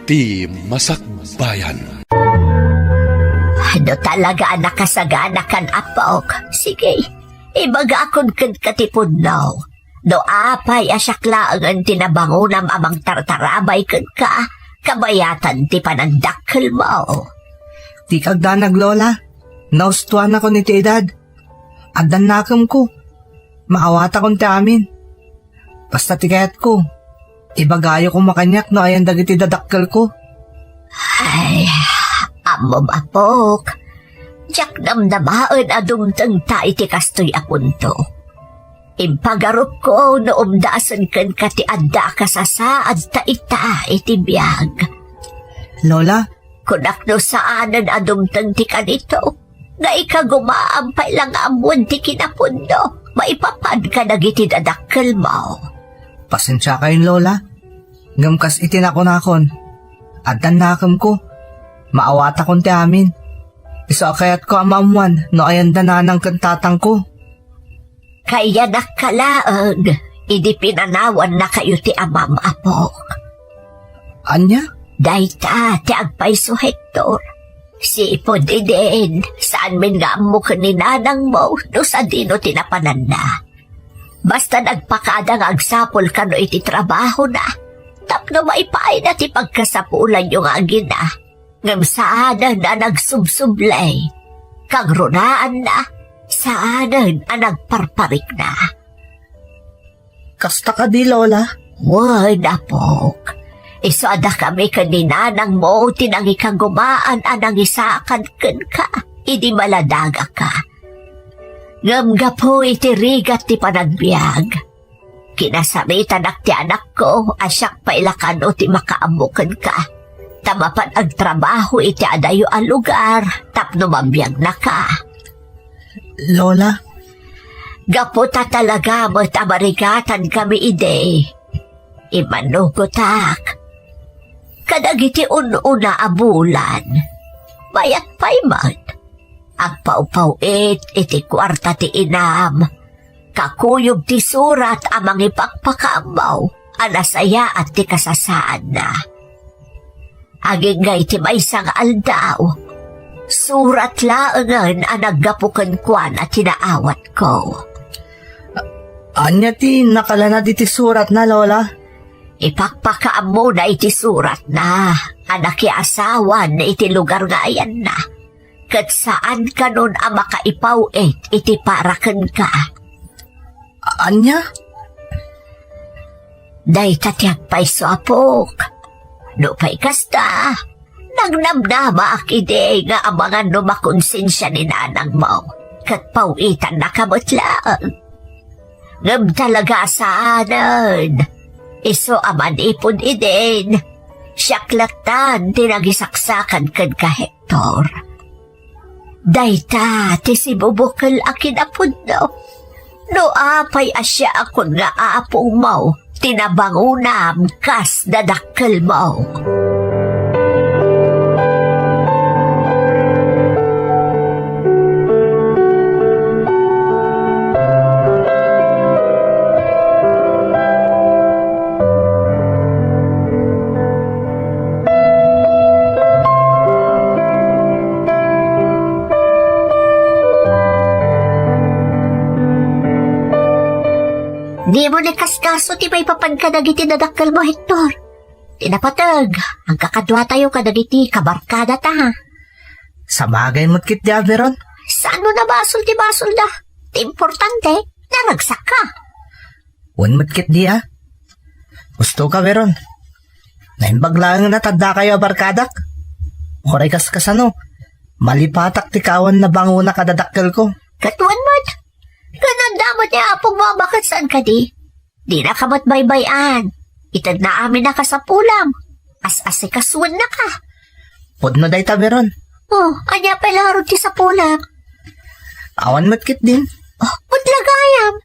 ti Masakbayan. Ano talaga nakasagana kan apok? Sige, ibaga akong katipod now. Do apay asyakla ang tinabangunam amang tartarabay ka, kabayatan ti panagdakkel mo. Di kagdanag, Lola. Naustuan ako ni ti edad. Adan nakam ko. Maawata kong ti amin. Basta ti kayat ko. Ibagayo ko makanyak no ayan dagiti dadakkel ko. Ay, amom apok. Diyak namnamaan adumtang ta iti kastoy apunto. Impagarup ko no umdaasan kan kati adda kasasaad ta ita iti biyag. Lola, Kunak no saanan adumtang ti kanito. Nga ikagumaampay lang amon ti kinapundo. Maipapad ka nagiti dadakkel mo. pasensya kayo, Lola. Ngamkas itinakon-akon. Adan nakam ko. Maawata kon ti amin. Isa kayat ko amamuan no ayan dananang kantatang ko. Kaya nakalaag, idi pinanawan na kayo ti amam apok. Anya? Dayta, ti agpaiso Hector. Si ipod din, saan min nga mo kaninanang mo, no sa dino tinapanan na. Basta nagpakadang agsapol ka no iti trabaho na. Tapno maipaay na ti pagkasapulan yung agin na. Ngam saanan na nagsubsublay. Kang runaan na, saanan ang nagparparik na. Kasta ka di, Lola. Why, napok. Isada kami kaninanang mo, tinangi kang gumaan anang isakan ka, idi maladaga ka. Ngamga po iti rigat ti panagbiag. Kinasamitan ak ti anak ko, asyak pailakan o ti makaamukan ka. Tamapan ang trabaho iti adayo ang lugar, tapno mambiyag na ka. Lola? Gaputa talaga mo't amarigatan kami ide. Imanugotak. Kadagiti una abulan. Bayat payman. Agpaupaw-it iti kwarta ti inam. Kakuyog ti surat amang ipakpakamaw. Anasaya at ti kasasaan na. Agingay ti maysang aldaw. Surat laangan ang naggapukan kwan at tinaawat ko. Anya ti nakalana di ti surat na, Lola? Ipakpakaam mo na iti surat na. Anak asawan na iti lugar nga ayan na. Kat saan ka nun ang makaipaw-it iti parakan ka. Anya? Day tatiyak pa'y suapok. No pa'y kasta. Nagnamnama akide nga ang mga numakonsensya ni nanang mo. Kat pawitan na kamutlaan. Ngam talaga saanan. Iso aman ipon idin. Siyaklatan tinagisaksakan kan ka Hector. Dayta ti si bubukal akin apod no. No apay asya akon nga aapong mo. Tinabangunam kas dadakkel mo. Di mo nakaskaso ti may papankanagiti nadakkel mo, Hector. Tinapatag, ang kakadwa tayo kadagiti kabarkada ta, ha? Sa bagay mo't kit di Averon? Saan mo na basol na? Ti importante, naragsak ka. Wan mo't kit di, ha? Gusto ka, Veron? Naimbag lang na tanda kayo barkadak? Oray kaskasano, malipatak ti kawan na banguna kadadakkel ko. Katuan mo't. Kanandamot niya apong mga bakat saan ka di? Di na kamat baybayan. Itad na amin na kasapulam. As-asikasuan na ka. Pud no day ta, Veron. Oh, anya palaro ti sa pulam. Awan mo't kit din. Oh, putlagayam.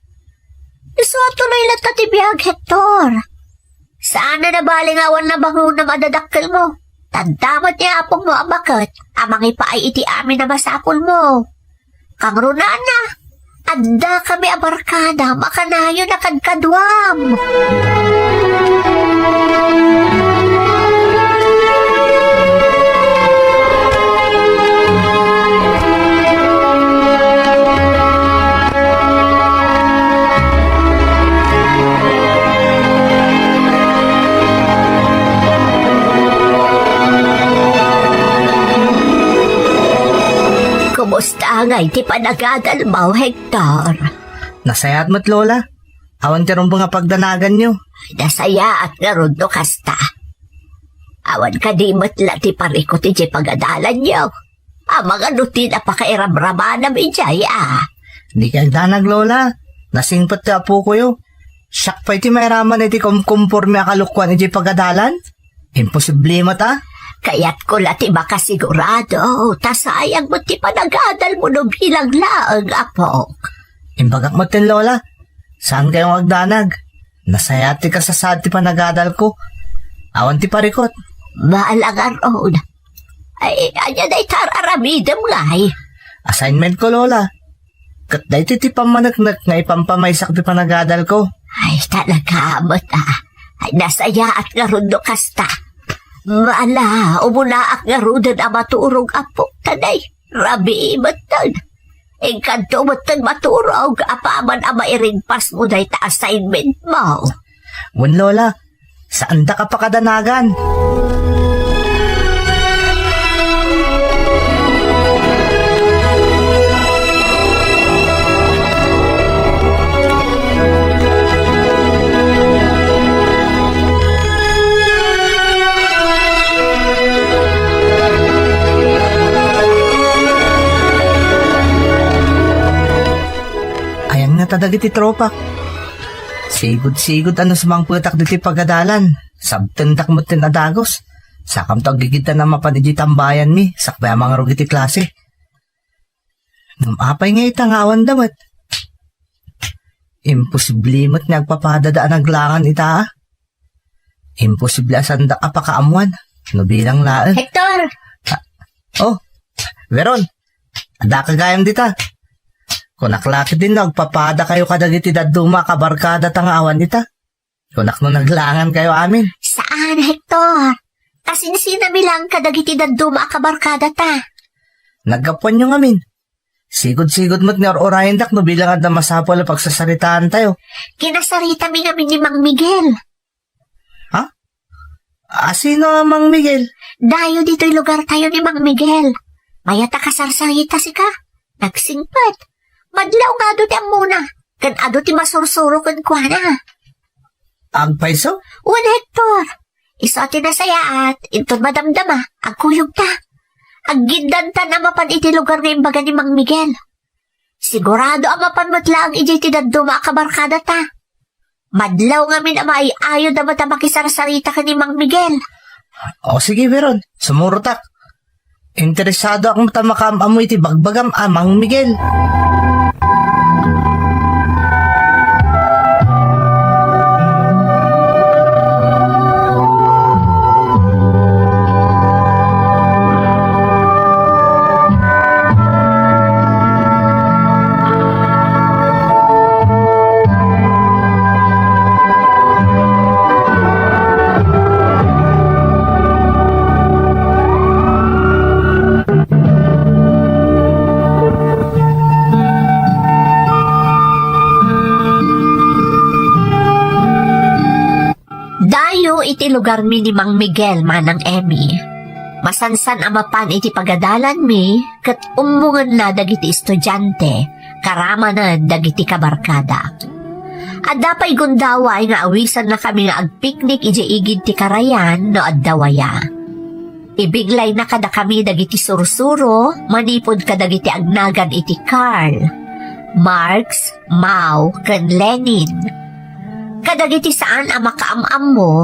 Iso tuloy lang tatibiyag, Hector. Saan na nabaling awan na bango na madadakkel mo? Tandamot niya apong mga bakat. Amang ipaay iti amin na masapul mo. Kang runaan na. Anda kami abarkada, makanayo na kadkadwam. ngay ti panagadal mo, Hector. Nasayat mo't lola. Awan ti rumbo nga pagdanagan nyo. Nasaya at ngarundo kasta. Awan ka di matla ti pariko ti jay pagadalan nyo. Mga nuti na pakairamraman namin jay Di ka danag lola. Nasingpat ti apo ko yo. Siyak pa iti mairaman iti kumkumporme akalukwan iti pagadalan. Imposible mata. Kaya't ko lati baka sigurado. Tasayang mo ti panagadal mo no bilang laang apo. Imbagak mo tin lola. Saan kayong agdanag? Nasaya ti kasasad ti panagadal ko. Awan ti parikot. Maalangan roon. Ay, anya na itararamidam ngay. Assignment ko lola. Kat dahi ti pamanagnak nga ipampamaysak ti panagadal ko. Ay, talaga mo't Ay, nasaya at ngarundo kasta. Maala, umunaak ngarudan ang maturog apo. Tanay, rabi imatan. Engkanto mo't maturog. Apaman ang mairingpas mo na ita assignment mo. Wan lola, saan da ka pa kadanagan? Ayan nga tadagiti tropa. Sigod-sigod ano sumang putak diti pagadalan. Sabtendak mo tin adagos. Sakam to gigita na mapaniji tambayan mi. Sakbay mga rugiti klase. Apay nga itangawan damat. Imposible mo't nagpapadadaan ang langan ita. Imposible asanda ka pakaamuan. No bilang laan. Hector! Oh, Veron. Ada kagayam dita. Kunaklaki din nagpapada kayo kadagiti daduma kabarkada tangawan ita. Kunak no naglangan kayo amin. Saan, Hector? Kasinsina bilang kadagiti daduma kabarkada ta. Nagkapuan nyo ngamin. Sigod-sigod mo't nor-orayan dak no bilang at na masapol pagsasaritaan tayo. Kinasarita mi ngamin ni Mang Miguel. Ha? Sino Mang Miguel? Dayo dito'y lugar tayo ni Mang Miguel. Mayata kasarsarita si ka. Nagsingpat. Madlaw nga do ti muna. Kan ado ti masursuro kan kwa na. Agpaiso? Wan Hector. Isa ti nasayaat. Intun madamdama. Agkuyog ta. Aggindan ta na mapan iti lugar na imbaga ni Mang Miguel. Sigurado ang mapan matlaang iti ti daduma kabarkada ta. Madlaw nga min ama ay ayo na mata makisarsarita ka ni Mang Miguel. O sige Veron, sumurutak. Interesado akong tamakam-amoy iti bagbagam Mang Miguel. Iti lugar mi ni Mang Miguel manang Emmy. Masansan amapan iti pagadalan mi kat umungan na dagiti estudyante karama na dagiti kabarkada. Adda pa'y gundaway nga awisan na kami nga agpiknik iti igid ti karayan no addawaya. Ibiglay na kada kami dagiti sursuro manipod kadagiti agnagan iti Carl, Marx, Mao, ken Lenin. Kadagiti saan ang makaamam mo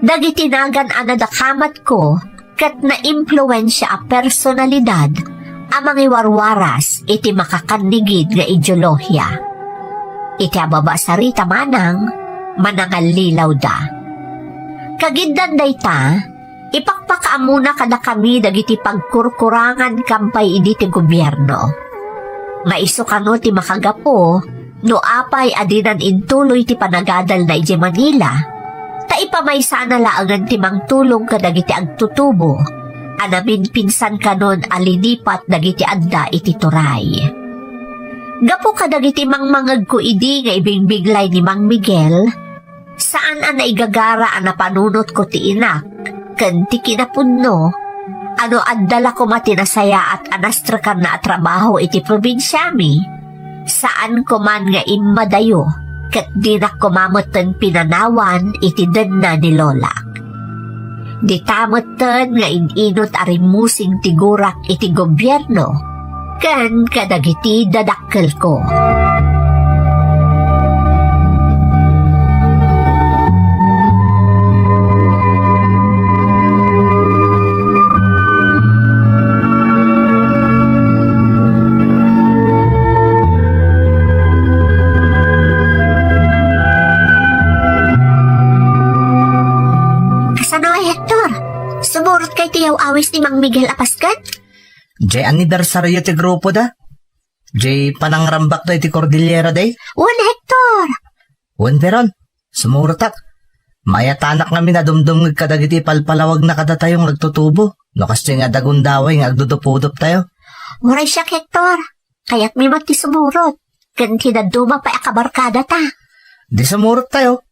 dagiti nagan anadakamat ko kat na-impluensya a personalidad amang iwarwaras iti makakandigid nga ideolohiya. Iti ababa sarita manang manangalilaw da. Kagiddan dayta, ipakpakaamuna kada kami dagiti pagkurkurangan kampay idi ti gobyerno. Maiso kano ti makagapo no apay adinan intuloy ti panagadal na iti Manila. Ta ipamaysa na laangan timang tulong kadagiti agtutubo. Anamin pinsan kanon alinipat dagiti adda iti turay. Gapo kadagiti mangmangag ko idi nga ibingbiglay ni Mang Miguel. Saan ang naigagara ang napanunot ko ti inak, kan ti kinapunno, Ano andala ko matinasaya at anastrakan na trabaho iti probinsya mi. Saan ko man nga imadayo, kat di na kumamutan pinanawan iti den na ni Lola. Di tamutan nga inot arimusing tigurak iti gobyerno, kan kadagiti dadakkel ko. Sumurot kay tiyaw awis ni Mang Miguel Apaskan? Jay anibersaryo ti grupo da. Jay panangrambak da iti Cordillera day. 1 hektar. Veron, sumurotak. Mayatanak nga minadumdum kadagiti palpalawag na kada tayong nagtutubo. No kasi nga dagundaway nga agdudupudop tayo. Waray siya hektar. Kaya't may mati sumurot. Ganti na duma pa akabarkada ta. Di sumurot tayo.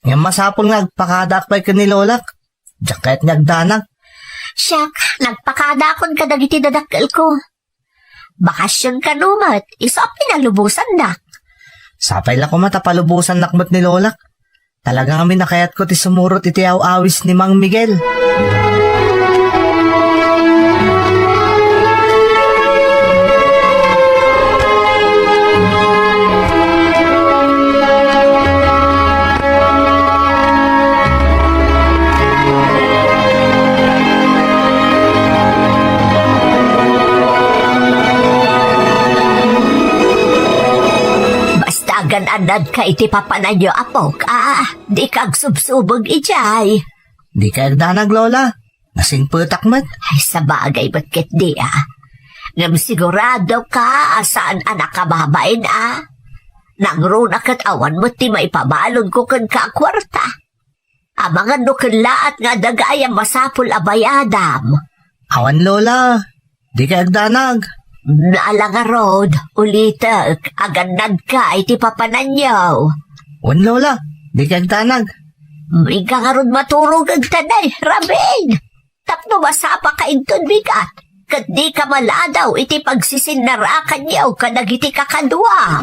Nga masapol nga agpakadak pa'y kanilolak. Diyan kahit nagdanag. Siyak, nagpakadakon ka dagiti dadakkel ko. Bakasyon ka numat, isop pinalubusan dak. Sapay lang ko matapalubusan nakmat ni Lolak. Talaga kami nakayat ko ti sumurot iti awis ni Mang Miguel. Gananad ka iti papananyo apok, di kag subsubog ijay. Di ka agdanag, Lola. Nasing putak mat. Ay, sa bagay ba't kit di, Ngam sigurado ka, saan anak kababain, Nangruna kat awan mo ti maipabalon ko kan ka kwarta. Amangan no laat nga dagayang masapul abayadam. Awan, Lola. Di ka agdanag. Naalanga rod, ulitak, aganad ka, iti papananyaw. Lola, di kag tanag. May ka nga rod maturog ang tanay, rabing. Tapno masapa ka inton bigat, kat di ka maladaw, iti pagsisinarakan yaw, kadagiti kakadwa.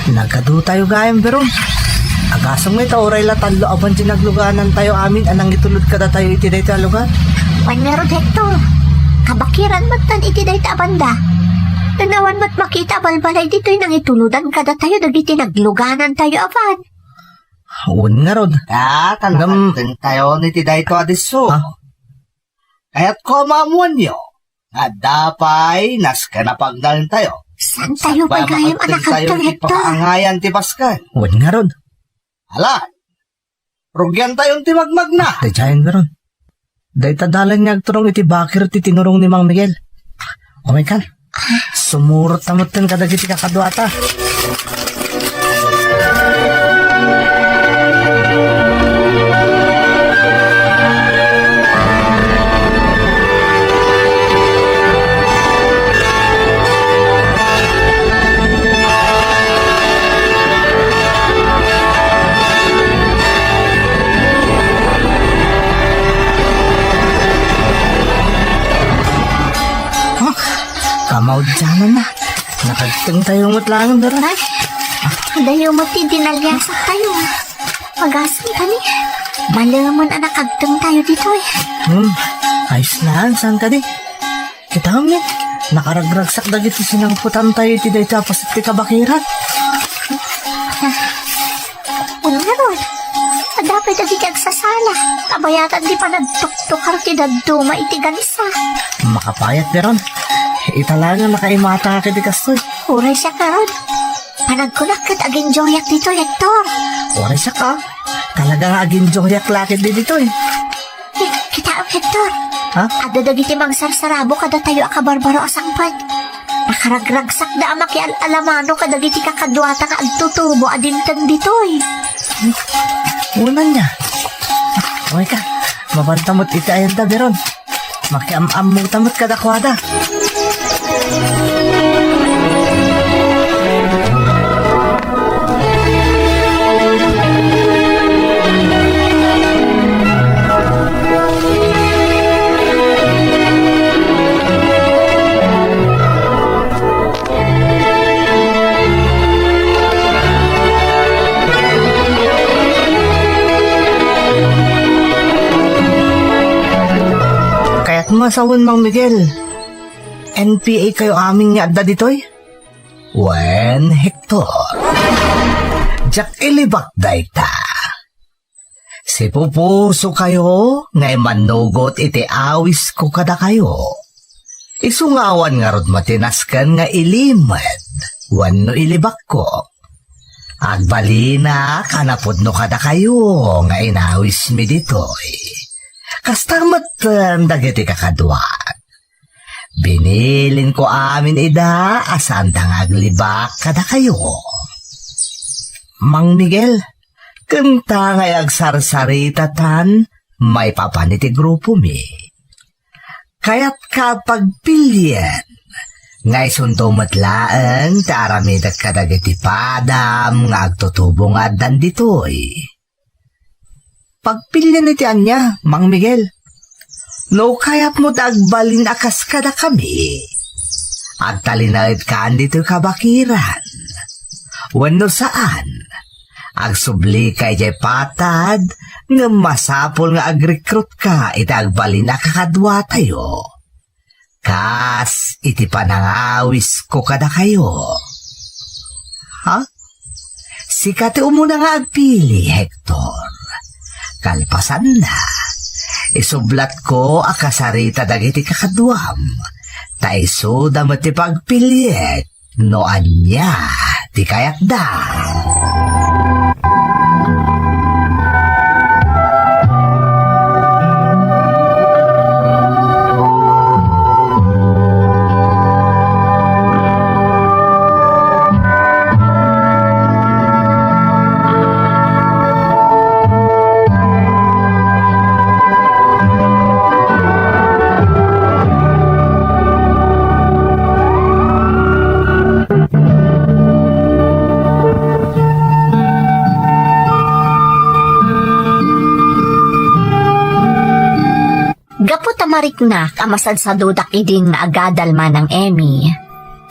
Nagkadu tayo gayam pero agasong may taoray latalo apan dinagluganan tayo amin anang itulod kada tayo iti day talugan. Wan meron hekto, kabakiran matan iti day tabanda. Tanawan mat makita balbalay dito'y nang ituludan kada tayo dagiti nagluganan tayo apan. Nga rod. Talagang tayo niti day to adiso. Kaya't ko maamuan nyo, nga dapay naska na pagdalan tayo. Saan tayo pagayam anak ang hektar? Paangayan ti Paskan. Nga rod. Hala, rugyan tayong ti magmag na. Dayayan meron. Day tadalan niya agturong iti bakir ti tinurong ni Mang Miguel. Oh my God. Sumurot tamot ten kadagiti kakadwata. Kamaud dyanan na. Nakagtang tayo matlangan doon. Ay, dayo mo ti dinalyasak tayo. Pag-asin kami. Malaman anak agtang tayo dito Ayos na, saan ka di? Kita kami. Nakaragragsak dagiti sinangputan tayo iti day tapos iti kabakiran. Ano nga ron? Dapat dagiti agsasala. Kabayatan di pa nagtuktukar ti daduma iti ganisa. Makapayat meron. Italaga nakaimata ka di kastoy. Huray siya karon. Panagkunak kat aging joryak dito, Hector. Huray siya ka. Talaga nga aging joryak lakit di dito Kita ang Hector. Ha? Ada dagiti mang sarsarabo kada tayo akabarbaro asangpan. Nakaragragsak na amakyal alamano kadagiti kakadwata nga agtutubo adintan ditoy. Unan niya. Okay ka, mabantamot iti ayan tabiron. Makiam-am-mutamot kadakwada. Kaya't masawon, Mang Miguel. NPA kayo aming nga adda ditoy? Wen, Hector. Jack ilibak dayta. Si pupuso kayo, ngay manugot iti awis ko kada kayo. Isungawan nga rod matinaskan nga ilimed, wano ilibak ko. Agbalina, kanapod no kada kayo, nga inawis mi ditoy. Kastamat dagiti kakadwat. Binilin ko amin ida, asan aglibak kada kayo. Mang Miguel, Kanta ngay agsarsarita may papaniti grupo mi. Kaya't kapag pilyen, ngay suntumatlaan, taramid at kadagiti padam, nga agtutubong adan ditoy. pagpilyan iti anya, Mang Miguel. No kayat mo dagbalin akas kada kami. Agtalinawid kaan dito kabakiran. Wano saan? Agsubli kay jay patad, nga masapol nga agrekrut ka, itagbalin na kakadwa tayo. Kas, iti panangawis ko kada kayo. Ha? Sikati umuna nga agpili, Hector. Kalpasan na. Isublat ko akasarita dagiti kakadwam. Taiso damat ti pagpiliet, no anya, ti kayak da. Mariknak amasad sa dudak idin nga agadal man ng Emmy.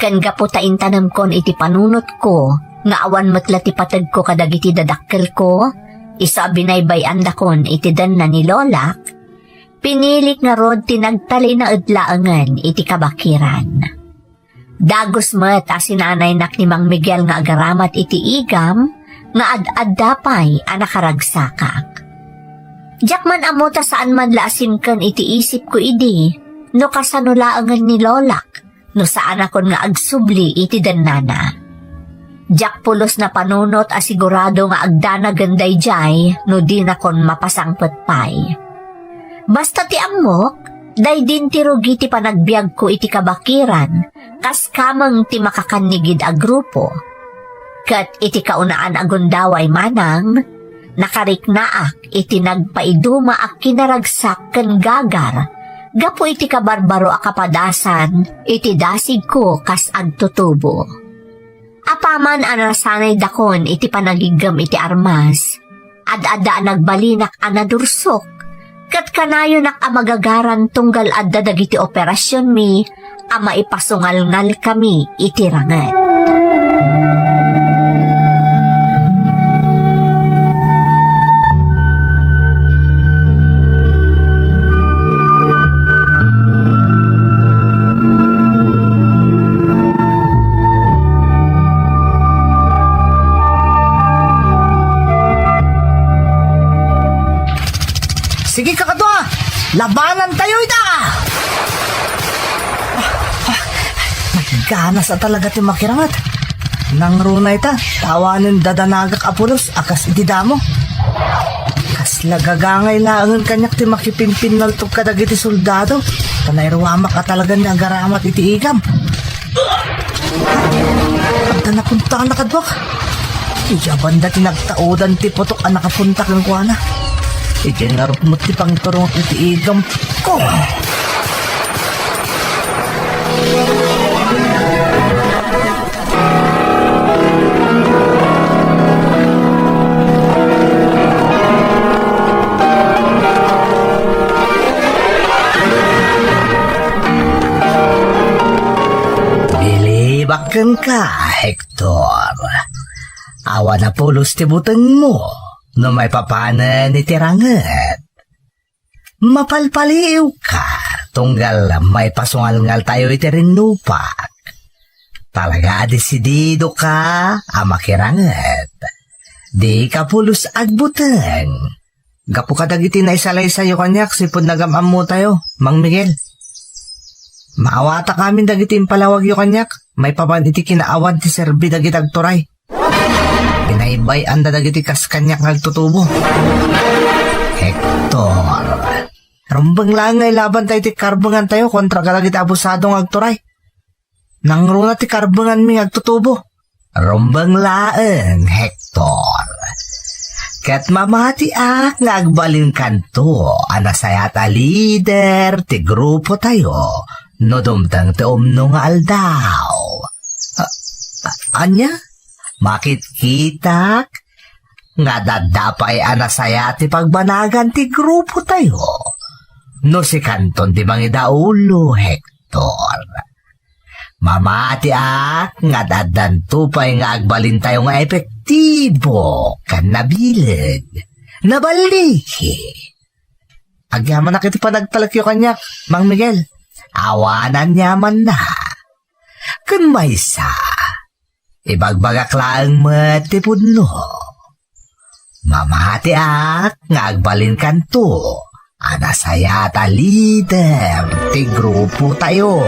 Kan gaputa intanam kon iti panunot ko, nga awan matlati patag ko kadagiti dadakkel ko, isa binaybayan dakon iti dan na ni Lolak, pinilik nga rod tinagtali na adlaangan iti kabakiran. Dagos met asinanay nak ni Mang Miguel nga agaramat iti igam, nga ad-addapay anakaragsakak. Jakman amota saan man laasim kan iti isip ko idi, no kasanulaangan ni Lolak, no saan akon nga agsubli iti danana. Jak pulos na panunot asigurado nga agdana ganday jay, no di na kon mapasangpet pay. Basta ti amok, day din ti rugi ti panagbiag ko iti kabakiran, kas kamang ti makakanigid a grupo. Kat iti kaunaan agundaway manang, nakariknaak iti nagpaiduma ak kinaragsak ken gagar, gapo iti kabarbaro a kapadasan, iti dasig ko kas agtutubo. Apaman anasanay dakon iti panagigam iti armas, ad-ada nagbalinak anadursok, kat kanayo nak amagagaran tunggal adda dagiti operasyon mi, ama ipasungal-ngal kami iti rangat. Sige kakadwa, labanan tayo ita! Magigana sa talaga ti makirangat. Nang runa ita, tawanin dadanagak apulos, akas itidamo. Kas lagagangay laangan kanyak ti makipimpin naltog kadag iti soldado. Panayruwamak ka talaga ni agaramat iti igam. Anda napunta ka nakadwak. Iya banda tinagtaudan ti potok ang nakapunta kang kuana. Iyan nga rupmot ti pang turong iti igam ko. Bilibakan ka, Hector. Awa na pulos ti buteng mo, no may papana ni tirangat. Mapalpaliw ka, tunggal may pasungal-ngal tayo iti rinlupak. Talaga desidido ka, amakirangat. Di ka pulos agbuteng. Gapu ka dagiti na isalay sa'yo kanyak, sipod nagamam mo tayo, Mang Miguel. Maawata kami dagiti impalawag yu kanyak, may papan iti kinaawan ti serbi dagiti agturay. Pinaibay anda dagiti kas kanyak nagtutubo. Hector, Rumbang lang ngay laban tayo ti karbangan tayo kontra galagiti abusadong agturay. Nangruna ti karbangan mi agtutubo. rumbang laeng, Hector. Kat mamati nga agbalin kanto, anasayata lider ti grupo tayo, no dumtang ti umno nga aldaw. Anya? Makit kitak, nga dadapay anasaya ti pagbanagan ti grupo tayo. No si kanton ti mangidaulo, Hector. Mamati nga dadantupay nga agbalin tayo nga epektibo kan nabilig. Nabaliki. Agyaman na kiti panagtalakyo kanyak, Mang Miguel. Awanan yaman na. Kan maysa, ibagbagak lang matipod no. Mamati nga agbalin kanto, anasaya ta lider, ti grupo tayo.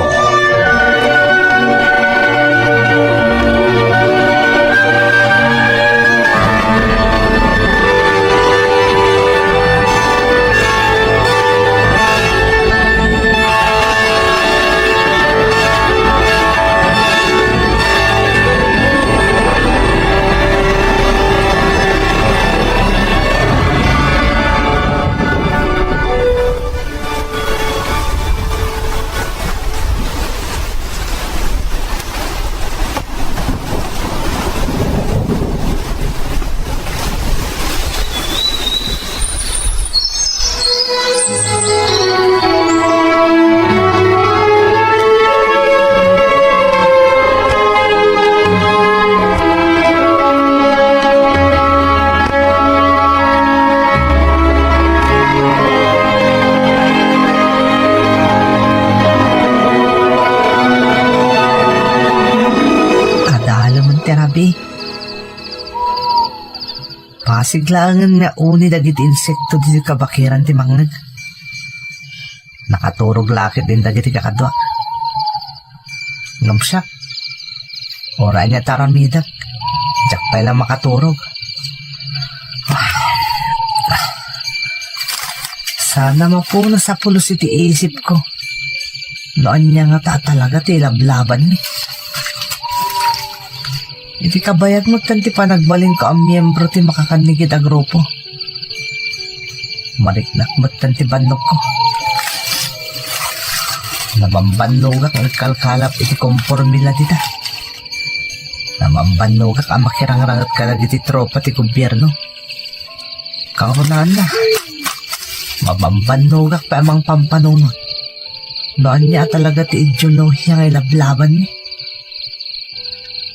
Pasiglangan nga uni dagiti insekto di kabakiran ti mangag. Nakaturog lakit din dagiti kakadwa. Ngamsyak. Ora niya taramidak. Diyak pa lang makaturog. Sana mapuna sa pulos iti isip ko. Noon niya nga talaga ti lablaban ni. Iti kabayag mo tanti pa nagbalin ko ang miyembro ti makakanligid a grupo. Maliknak mo tanti bandok ko. Namambanugak ang kalkalap iti kompormila dita. Namambanugak ang makirangrangat kalag iti tropa ti gobyerno. Kaunaan na. Mamambanugak pa amang pampanunod. Noon niya talaga ti ideolohiya ngay lablaban ni.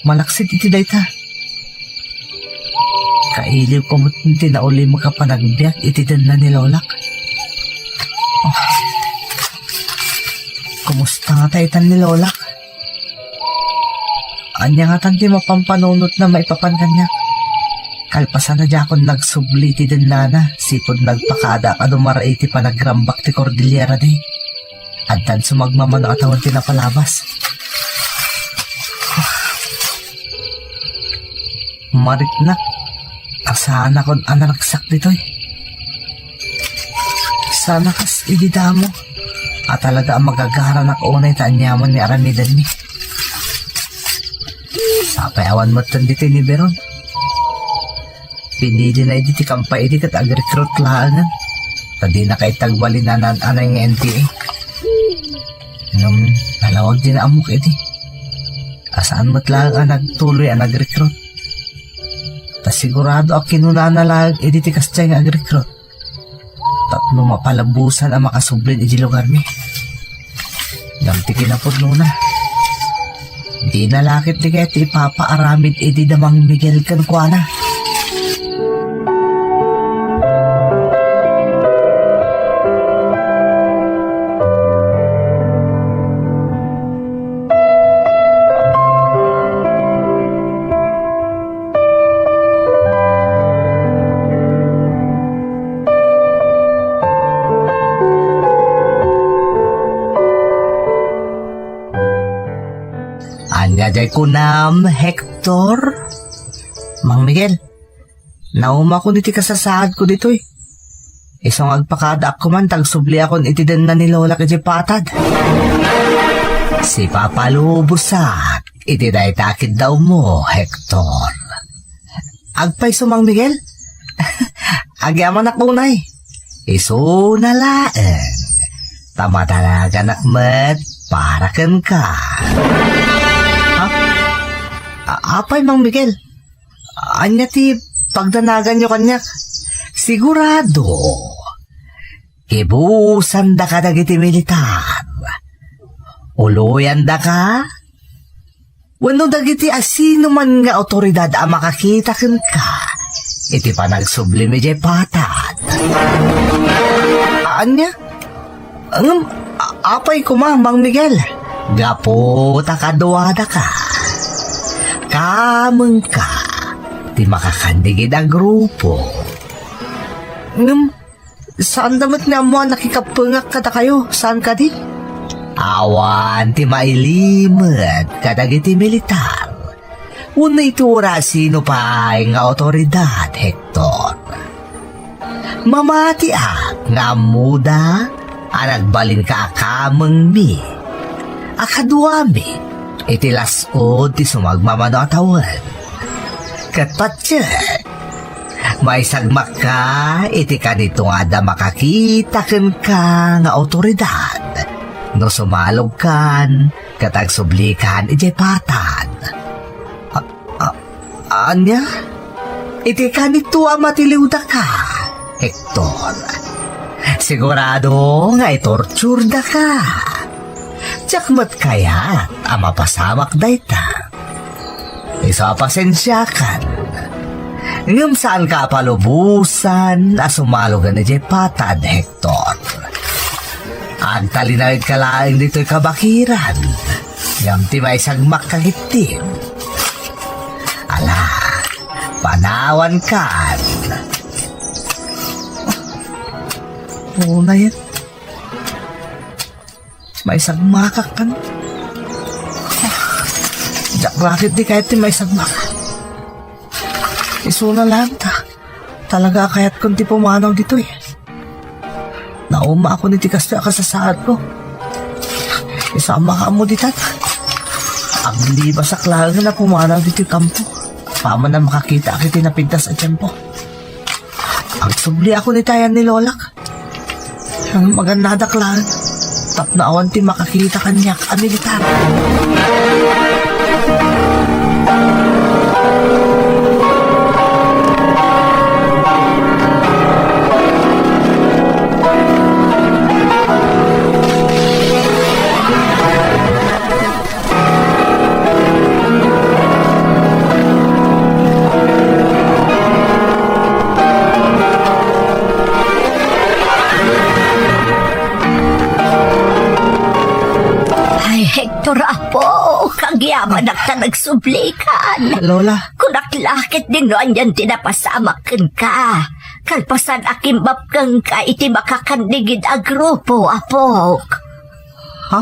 Malaksit iti dayta. Kailiw ko mutinti na uli makapanagbiyak iti din na nilolak. Oh. Kumusta nga tayo tan nilolak? Anya nga tanti mapampanunot na maipapan kanya. Kalpasan na dyan nagsubli iti din nana, sipod nagpakada ka dumara iti panagrambak ti Cordillera day. Adtan sumagmamano atawan tinapalabas. Mariknak, asaan akong anaragsak dito'y. Sana kas idida mo, at talaga ang magagara na kaunay taanyaman ni Aramidan ni. Sapay awan mo tandito ni Beron. Pinili na iti kampay iti kat agrekrut lahanan. Tadi na kay tagwali na anay ng NTA. Nalawag din na amok iti. Asaan mo't lang ang nagtuloy ang agrekrut. Tas sigurado ang kinunana lang iti kastay ng agrekrut. Tatlo mapalabusan ang makasublin iti lugar ni. Damtikin na po nuna. Di nalakit ni kaya iti ipapaaramid iti damang Miguel Cancwana. Angaday ko nam, Hector. Mang Miguel, nauma ko diti kasasaad ko dito eh. Isang agpakada ako man, tagsubli ako iti din na ni Lola kiti patad. Si Papa Lubusak, iti day takid daw mo, Hector. Agpay so, Mang Miguel? Agyaman akunay. Iso na laeng. Tama talaga nakmet, para kan ka. Apay, Mang Miguel. Anya ti pagdanagan nyo kanyak. Sigurado. Ibusan da ka dagiti militar. Uluyan da ka. Wano dagiti asino man nga otoridad ang makakita ken ka. Iti pa nagsublime jay patad. Anya? Apay ko, Mang Miguel. Gapo takaduada ka. Kameng ka, di makakandigid ang grupo. Saan damat nga mo nakikapungak kada kayo? Saan ka di? Awan, ti mailimad, kadagiti militar. Una itura sino pa nga otoridad, Hector. Mamati nga muda, anagbalin ka akameng mi. Akaduami, iti lasod ti sumagmamano atawan. Katpatya, may sagmak ka, iti kanito nga da makakita ken ka nga otoridad. No sumalog kan, katagsublikan iti patad. Anya? Iti kanito ang matiliw da ka, Hector. Sigurado nga itorture da ka. Tiyakmat kaya ang mapasamak dayta. Isa pasensya kan. Ngam saan ka palubusan na sumalogan ni patad, Hector. Ang talinawid ka lang dito'y kabakiran. Ngam timay sagmak kagitim. Ala, panawan kan. Oo na yan. May sagmakak kan. Jak bakit di kahit may sagmakak. Iso na lang ta. Talaga kahit kung di pumanaw dito eh. Nauma ako ni tikas na kasasaad ko. Isama ka mo ditat. Ang hindi ba sa klaga na pumanaw dito yung kampo. Paman na makakita akit napintas at tiyempo. Ang subli ako ni tayan ni Lolak. Ang maganda daklaan. Tap na awan ti makakita kanyak ang militar. Hector, apo, kagyaman ka nagsublikan. Lola, Kunaklakit din no anyan tinapasamakan ka. Kalpasan akimbap kang ka iti makakandigid a grupo, apok. ha?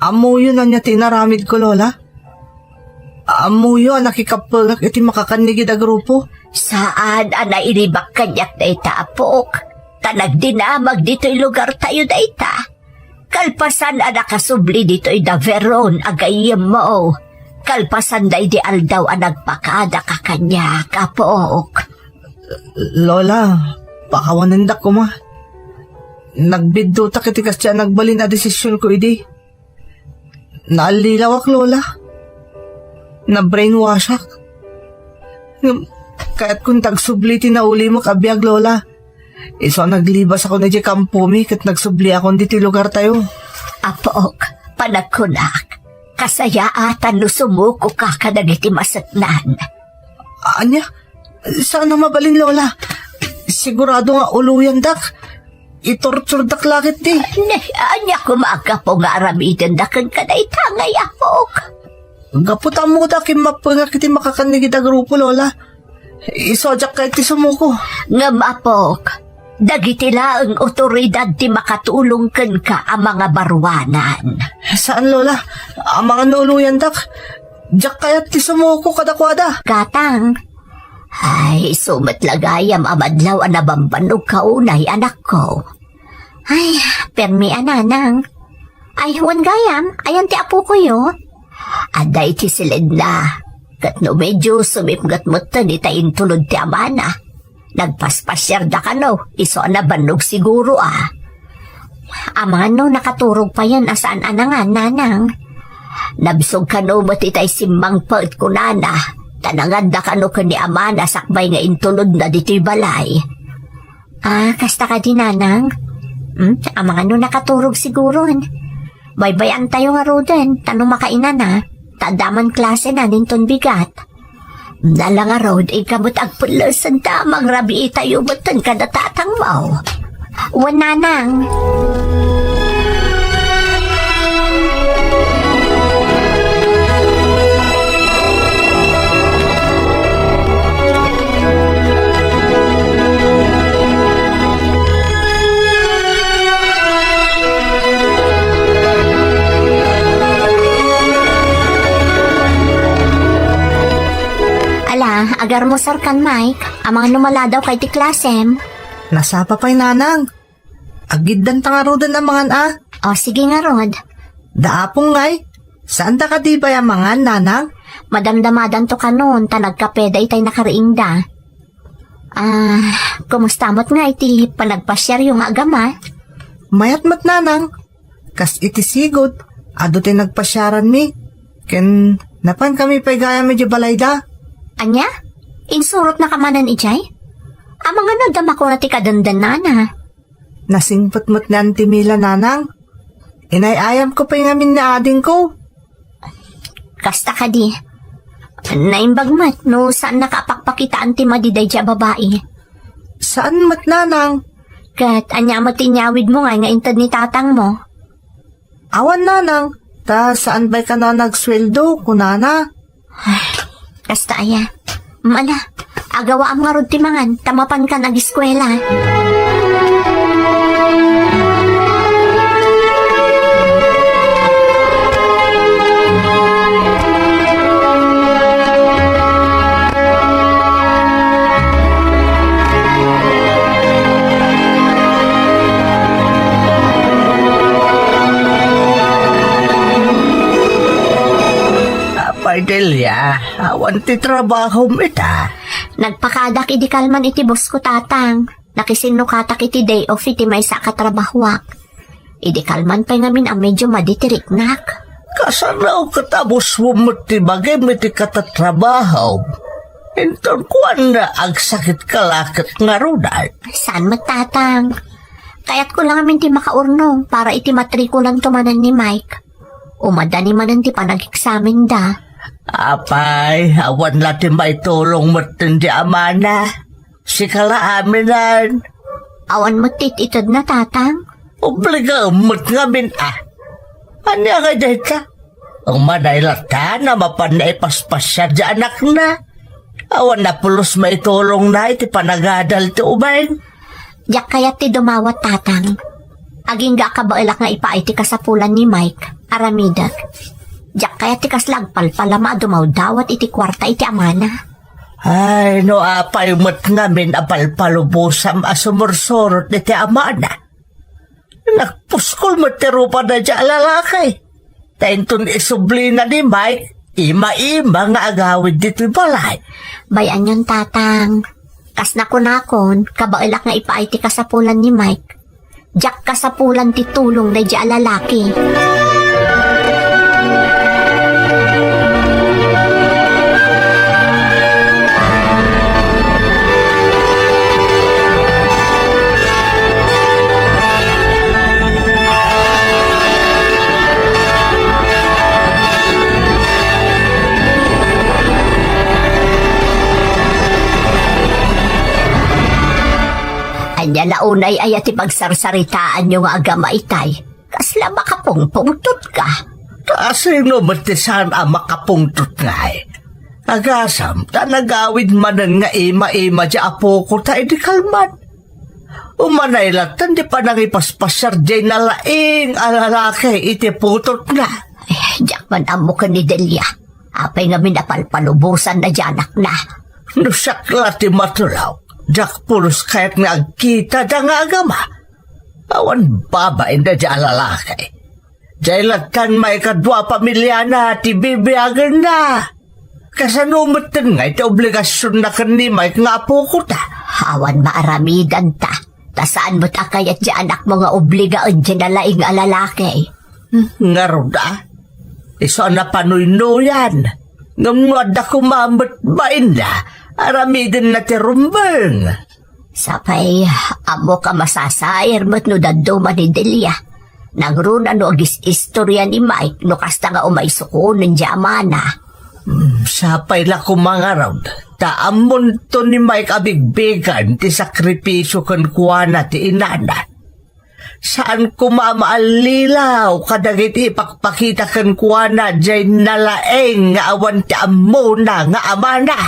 Amo yun na niya tinaramid ko, Lola? Amo yun nakikapagak iti makakanigid a grupo? Saan anairibak kanyak na ita, apok? Tanagdinamag dito'y lugar tayo na ita. Kalpasan nakasubli dito'y da Veron agayem mo. Kalpasanday di aldaw ang nagpakada ka kanya, Kapok. Lola, pakawanan ko ma. Nagbiddo ta kitikas siya nagbalin na desisyon ko idi. Naalilawak, Lola. Na-brainwash ak. Kaya't kung tagsubliti na uli mo kabiyag, Lola. Iso naglibas ako na di kampumi kat nagsubli ako diti lugar tayo. Apok, panagkunak. Kasaya atan no sumuko ka kadagiti masatnan. Anya? Saan na mabalin, Lola? Sigurado nga uluyan dak. Itortur dak lakit di. Anya kumaga po nga aramidan dakan ka na itangay, Apok. Gaputa mo dak imapanga kiti makakanigid a grupo, Lola. Isojak kahit ti sumuko. Ngam, Apok. Dagiti laang otoridad ti makatulong ken ka ang mga barwanan. Saan, Lola? Ang mga nuluyan dak. Diyak kayat ti sumuko kadakwada. Katang, ay sumatlagayam amadlaw ang nabambanog kaunay anak ko. Ay, permi ananang. Ay, huwan gayam, ayan ti apo ko yo. Aday ti silid na. Kat no medyo sumipgat mo ni tayin tulod ti amana. Nagpaspasyar da ka no, iso na banog siguro ah. Amano nakaturog pa yan asaan anangan, nanang. Nabisog ka no matitay simmang paut ko nana. Tanangad da ka no ka ni amana sakbay nga intulod na dito'y balay. Ah, kasta ka di, nanang? Amang ano nakaturog siguro. Baybayan tayo nga roden, tanong makainan na. Tadaman klase na ninton bigat. Nalang nga road, ikamot agpulos ang tamang rabi itayo batan ka natatang mo. Wananang. Agar mo sarkan, Mike. Ang mga numala daw kay ti klasem. Nasapa pa'y nanang. Agiddan ta nga rodan ang mga na. O, sige nga, Rod. Daapong ngay. Saan ta ka di ba yung mga nanang? Madamdamadan to ka noon, tanagkapeda itay nakariing da. Kumusta mo't nga iti panagpasyar yung agama? Mayat mat nanang. Kas iti sigod. Ado tayo nagpasyaran mi. Ken napan kami pa'y gaya medyo balayda. Anya? Insurot na kamanan ijay? Amang ano dama ko na ti kadandan nana. Nasingpot-mot na ang timila nanang. Inayayam ko pa yung amin na ading ko. Kasta ka di. Naimbag mat no saan nakapakpakita ang timadiday dya babae. Saan mat nanang? Kat anya matinyawid mo nga intad ni tatang mo. Awan nanang. Ta saan ba'y ka na nagsweldo kunana? Kasta aya. Mala, agawa ang nga rod timangan, tamapan ka nag-eskwela. Delia, awan ti trabaho mita. Nagpakadak idi kalman iti boss ko tatang. Nakisinukatak iti day off iti may sa katrabahuak. Idi kalman pa ngamin ang medyo maditiriknak. Kasanaw katabos mo mati bagay miti katatrabaho. Inton kuan na agsakit kalakit nga rudan. Saan magtatang? Kaya't ko lang amin ti makaurnong para iti matrikulan tumanan ni Mike. Umadani manan ti panag-examen da. Apay, awan natin maitulong mo di amana. Sikala aminan. Awan mo tititad na tatang? Obliga umot ngamin Anya ka dito? Ang manaylata na mapanay paspasya di anak na. Awan na pulos maitulong na iti panagadal ti umain. Diyak kaya ti dumawat tatang. Aging ga ka ba ilak nga ipaiti kasapulan ni Mike, aramidak. Diyak kaya ti kaslagpal palama dumaw dawat iti kwarta iti amana. Ay, no apay mo't ngamin apalpalubusam asumursurot iti amana. Nagpuskol mo ti rupa na dya lalakay. Taintun isubli na ni Mike, Ima-ima nga agawid dito balay. Bayan yun, tatang. Kas nakon, kabailak nga ipaay ti kasapulan ni Mike. Jack kasapulan ti tulong na di alalaki. Anya launay ay ati pagsarsaritaan nyo nga agama itay. Kasla makapungpungtot ka. Kasi numatisan ang makapungtot nga eh. Agasam, tanagawid manan nga ima-ima di apo ko tayo di kalman. Umanay latan di pa nang ipaspasyar di na laing alalaki iti putot na. Diyak man amo ka ni Delia. Apay nga minapalpalubusan na diyanak na. Nusakla ti matulaw. Diyak pulos kahit nga agkita da nga agama. Awan babain na di alalaki. Diyan latan may kadwa pamilya na ti bibiyagan na. Kasanumutan nga iti obligasyon na kanimay nga apo ko ta. Awan maaramidan ta. Tasaan mo't akayat di anak mo nga obligaan di na laing alalaki. Nga roda. Iso na panuynuyan. Ngamwada kumamot bain na. Aramidin na ti rumbang. Sapay, amo ka masasayar mo't no daduma ni Delia. Nagruna no agis istorya ni Mike no kasta nga umaysuko ng jamana. Sapay la kumangarod. Taamon to ni Mike abigbigan ti sakripisyo kan kuwana ti inana. Saan kumamaalilaw kadagit ipakpakita kan kuwana jay nalaeng nga awan ti amo na nga amana.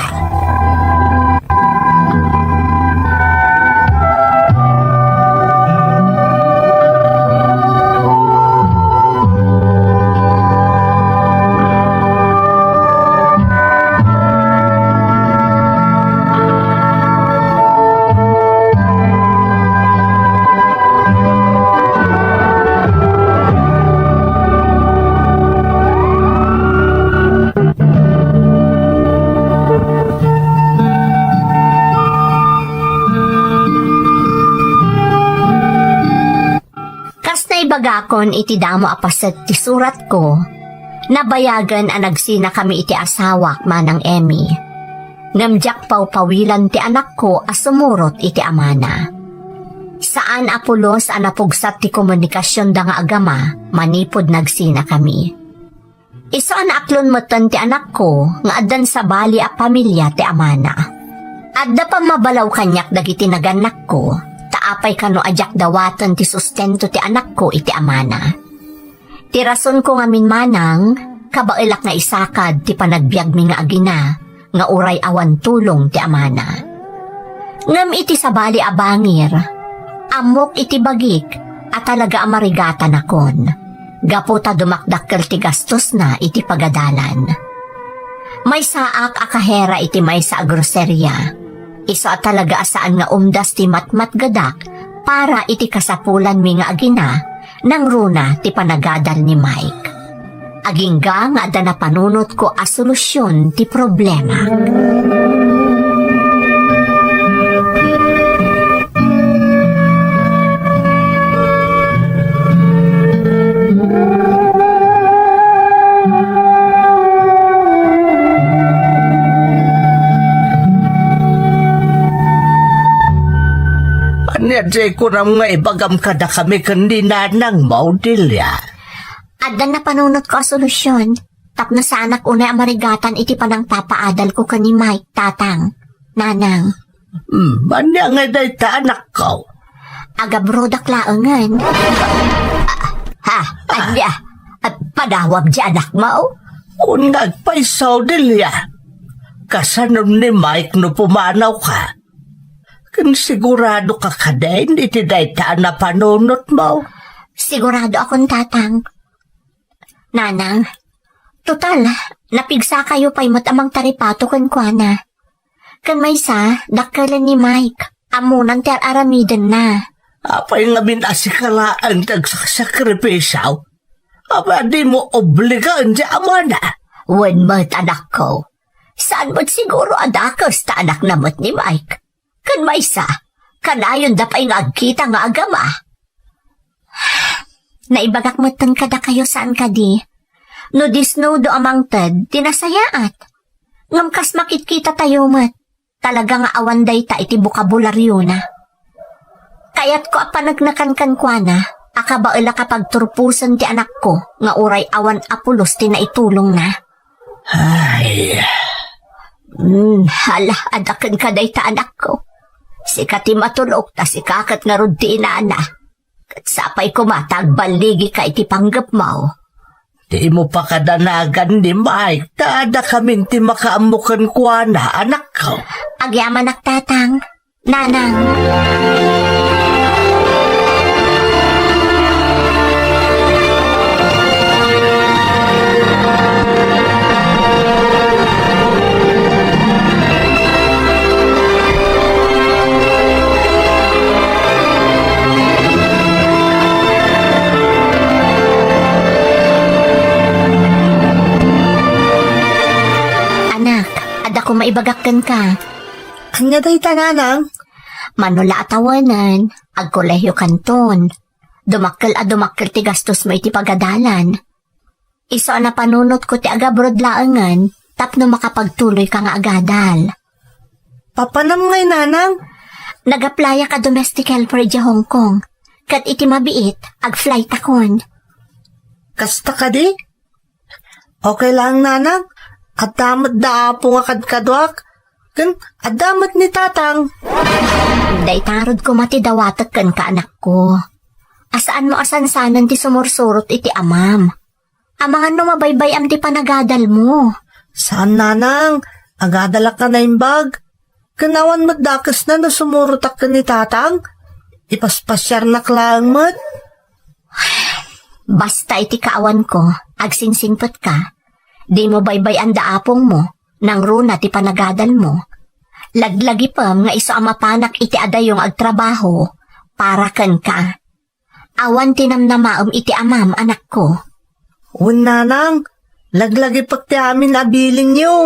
Bagakon iti damo apaset ti surat ko, nabayagan ang nagsina kami iti asawak manang Emmy. Ngamjak pawilan ti anak ko asumurot iti amana. Saan apulos ang napugsat ti komunikasyon da nga agama, manipod nagsina kami. Iso an aklon motan ti anak ko, nga adan sa bali a pamilya ti amana. Adda pa mabalaw kanyak dagiti naganak ko, taapay kano ajak dawatan ti sustento ti anak ko iti amana. Ti rason ko nga minmanang, kabailak nga isakad ti panagbiag mi nga agina, nga uray awan tulong ti amana. Ngam iti sabali abangir, amok iti bagik, at talaga amarigata na kon. Gaputa dumakdakkel ti gastos na iti pagadalan. May saak akahera iti may sa groserya. Iso at talaga asaan nga umdas ti matmat gadak para iti kasapulan mi nga agina nang runa ti panagadal ni Mike. Agingga nga ada na panunot ko a solusyon ti problema. Jay ko ram nga ibagam kada kami kanina ng Maudilya. Adda na panunot ko a solusyon. Tapno sa anak unay amarigatan iti panang papaadal ko kani Mike, tatang. Nanang. Manya nga day ta anak ko. Agabrodak laangan. Anya? Padawab di anak mo? Kung nagpaisaw Dilya. Kasanom ni Mike no pumanaw ka. Kung sigurado ka din, iti daytaan na panunot mo. Sigurado akong tatang. Nanang, total, napigsa kayo pa'y matamang taripato kan kuana. Kan may sa, dakkalan ni Mike, amunan ter aramidan na. Apay nga binasikalaan tagsakripisaw. Aba di mo obligaan di amana. Wen mo't anak ko. Saan mo't siguro adakos ta anak na mo't ni Mike? Kan maysa, kanayon da pa'y ngagkita nga agama. Naibagak mo't tan kada kayo saan ka di. No disno do amang tad, tinasayaat. Ngamkas makitkita tayo mo't. Talaga nga awanday ta iti bukabularyo na. Kaya't ko apanagnakan kwa na, akabaila kapag turpusan ti anak ko, nga uray awan apulos ti naitulong na. Ay, Hala, adakan ka day ta anak ko. Sikati matulog, ta sikakat nga rod ti inana. Kat sapay ko matagbaligi ka iti panggap mo. di mo pa kadanagan ni Mike, tada kaming ti makaamukan kwa na anak ko. Agyaman tatang, nanang. Kung maibagakkan ka. Anya day tananang? Manula atawanan, agkolehyo kanton. Dumakkel ti gastos mo iti pagadalan. Iso na panunot ko ti agabrod laangan, tapno makapagtuloy ka nga agadal. Papanam ngay nanang? Nagaplaya ka domestic helper di Hong Kong. Kat iti mabiit, ag-flight akon. Kasta ka di? Okay lang nanang? At damat daapo nga kadkadwak. Kan, at damat ni tatang. Day tarod ko matidawatak kan ka anak ko. Asaan mo asansanan ti sumursurot iti amam. Amangan no mabaybay am ti panagadal mo. Saan nanang? Agadala ka na imbag. Kanawan magdakas na sumurutak ka ni tatang. Ipaspasyar na klang mat. Basta iti kaawan ko, agsingsingpot ka. Di mo baybay ang daapong mo, nang runa ti panagadal mo. Laglagi pa nga iso ang mapanak iti adayong agtrabaho, para kan ka. Awan tinamnamaom iti amam anak ko. Nanang, laglagi pag ti amin abiling niyo.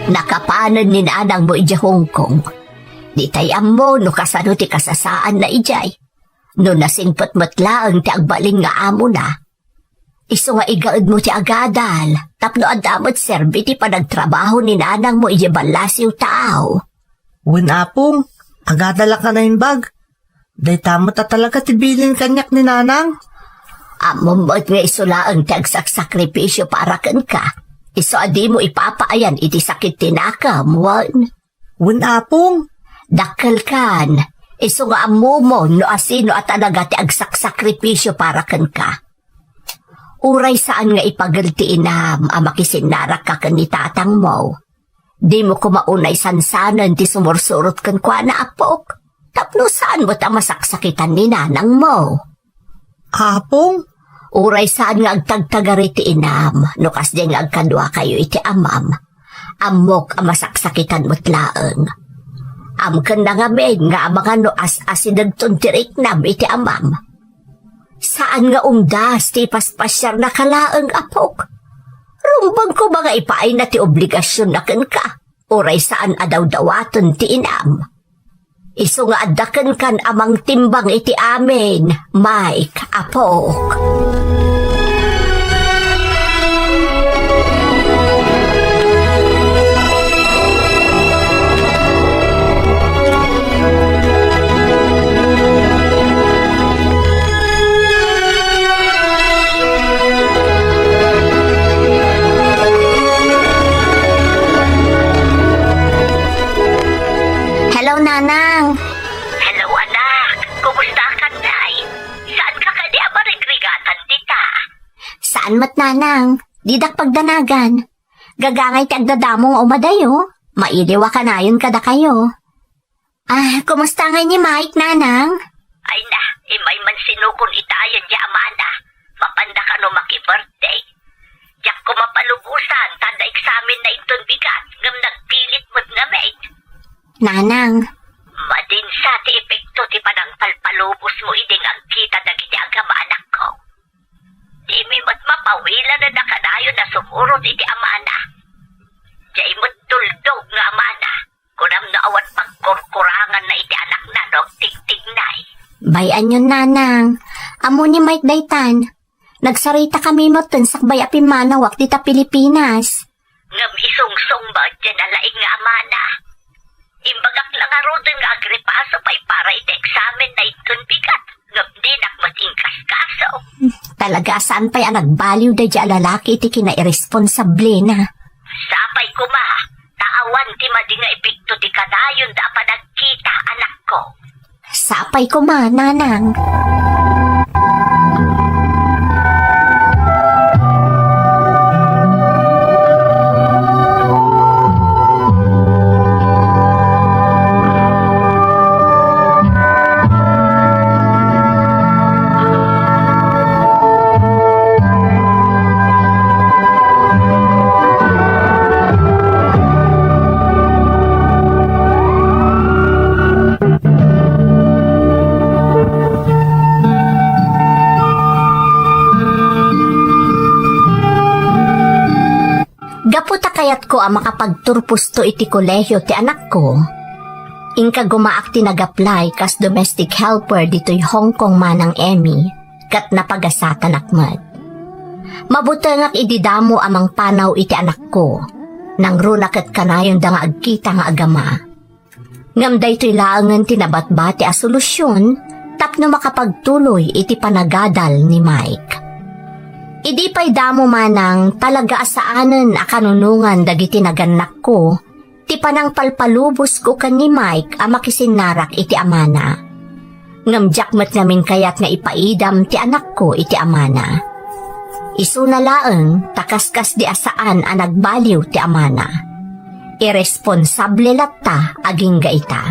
Nakapanan ni nanang mo ija Hong Kong. Di tayam mo no kasano ti kasasaan na ijay. No nasingpot matlaang ti agbaling nga amo na. Iso nga igaad mo ti agadal. Tapno adamot serbi ti panagtrabaho ni nanang mo ija balasiw tao. Apong, agadala ka na imbag. Day tamo ta talaga ti bilin kanyak ni nanang. Amo mo't nga isulaang ti agsakripisyo para kan ka. Iso adi mo ipapaayan iti sakit tinakam, wan. Apong. Dakkel kan. Iso nga amo mo no asino at alaga ti agsakripisyo para kan ka. Uray saan nga ipagalti inam amakisinnarak ka kan ni tatang mo. Di mo kumaunay sansanan ti sumursurot kan kwa na apok. Tapno saan mo ta masaksakitan ni nanang mo? Apong? Uray saan nga agtagtagari ti inam, no kas di nga agkadwa kayo iti amam. Amok ang masaksakitan mo't laeng. Amkan na nga men nga mga no as-asinagton tirik nam iti amam. Saan nga umdas ti paspasyar na kalaeng apok? Rumbang ko mga ipaay na ti obligasyon na kan ka. Uray saan adaw-dawaton ti inam. Isu nga addaken kan amang timbang iti amin, Mike, apok. Hello, Nanang. Hello, anak. Kumusta ka, Nay? Saan ka kadi amarigregatan, tita? Saan mat, Nanang? Didak pagdanagan. Gagangay ti agdadamong umadayo. Mailiwa ka na yun kada kayo. Kumusta nga ni Mike, Nanang? Ay na, imay man sinukon itayan di amana. Mapanda ka no maki-birthday. Diyak ko mapalubusan, tanda eksamen na iton bigat. Ngam nagpilit mo't nga, mate. Nanang. Madinsa ti epekto ti panang palpalubos mo iding ang kita dagiti agama anak ko. Di mi mo't mapawila na nakadayo na sumurot iti amana. Diyay mo't tuldog nga amana. Kunam na awan pagkurkurangan na iti anak na nung tigtignay. Bayan yun, Nanang. Amo ni Mike Daytan. Nagsarita kami mo sakbay api manawak dita Pilipinas. Ngam isungsong ba dyan alaing nga amana? Imbagak lang arodon nga agripaso pa'y para iti eksamen na iton bigat. Ngam din akmatingkas kaso. Talaga saan pa'y ang nagbaliw da dya lalaki iti kina-irresponsable na. Sapay ko ma, taawan ti madi nga epekto ti kadayon da pa nagkita anak ko. Sapay ko ma, Nanang. Gaputa kayat ko ang makapagturpusto iti kolehiyo ti anak ko. Ingka gumaak ti nag-apply kas domestic helper dito'y Hong Kong manang Emmy, kat napagasatan akmat. Mabutangak ididamo amang panaw iti anak ko, nang runa kat kanayon da nga agkita nga agama. Ngam daytoy laangan tinabatbati a solusyon, tapno makapagtuloy iti panagadal ni Mike. Idi pa'y damo manang talaga asaanan a kanunungan dagiti naganak ko, ti panang palpalubos ko kan ni Mike a makisinarak iti amana. Ngamjakmat namin kayat nga ipaidam ti anak ko iti amana. Isu na laeng takaskas di asaan a nagbaliw ti amana. Irresponsable latta aging ga ita.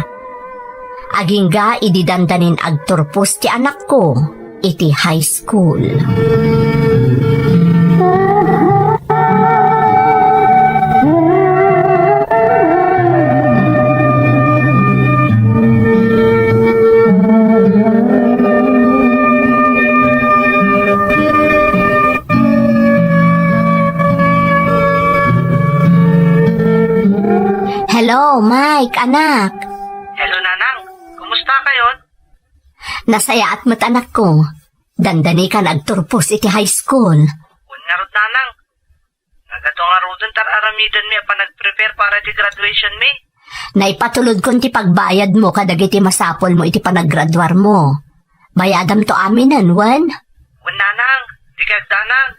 Aging ga ididandanin agturpos ti anak ko iti high school. Hello, Mike, anak. Hello, Nanang. Kumusta kayo? Nasaya at mat anak ko. Dandani ka nagturpos iti high school. Unarot, Nanang. Nagatong arodon tar aramidon mi pa nag-prepare para di graduation mi. Naipatulod kon ti pagbayad mo kadag iti masapol mo iti panaggraduar mo. Bayadam to aminan, wan? Nanang. Di kagdanang.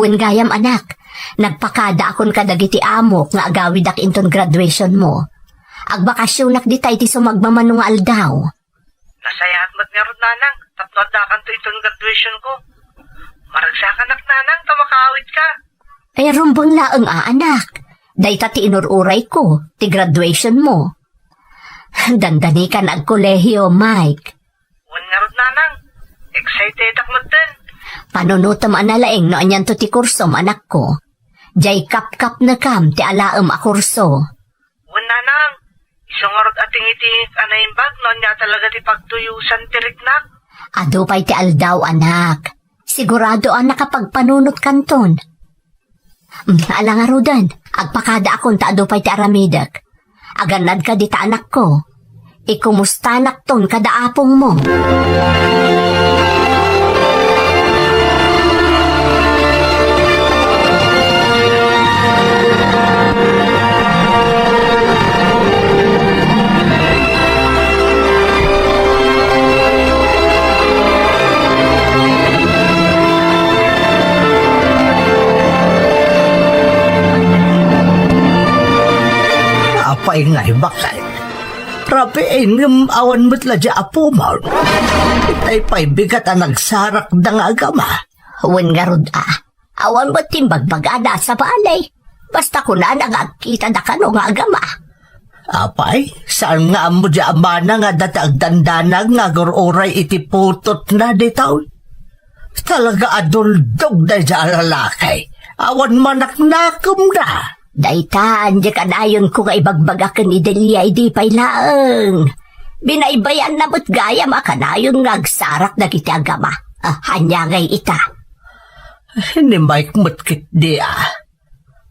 Wan gayam, anak. Nagpakada akon kadag iti amok nga agawid ak inton graduation mo. Agbakasyonak di tayo ti sumagmamano nga aldaw. Nasayaat mat nga rod, Nanang. Tapno dakan to iton graduation ko. Maragsakan Nanang, tamakawit ka. Ay rumbon laeng anak. Dayta ti inururay ko, ti graduation mo. Dandani ka nagkolehiyo, Mike. Wan nga rod, Nanang. Excited akmat din. Panunutam analaeng no anyan to ti kursom anak ko. Jay kap-kap na kam ti alaem a kurso. Wan, Nanang. Isang arot ating iti anaimbag no niya talaga ti pagtuyusan ti riknak. Ado pa'y ti aldaw, anak. Sigurado ang nakapagpanunot kanton. Alangarudan, agpakada akong taado pa'y ti aramidak. Aganad ka di ta anak ko. Ikumusta nakton kadaapong mo? Apay ngay bakay. Rapiin ng awan mo't ladya apo mo. Itay pa'y bigat ang nagsarak na nga agama. Huwag nga rod awan mo timbagbagada sa balay. Basta ko na nangagkita na kano nga agama. Apay, saan nga mo dya amana nga datag dandanag nga guroray iti putot na ditaw? Talaga aduldog na dya lalakay. Awan manaknakom na. Daytan, di kanayon ko nga ibagbagakan ni Delia, di pa'y laeng. Binaybayan na mo't gaya makanayon nga agsarak na kita agama. Hanya ngay ita. Hinimay kumutkit di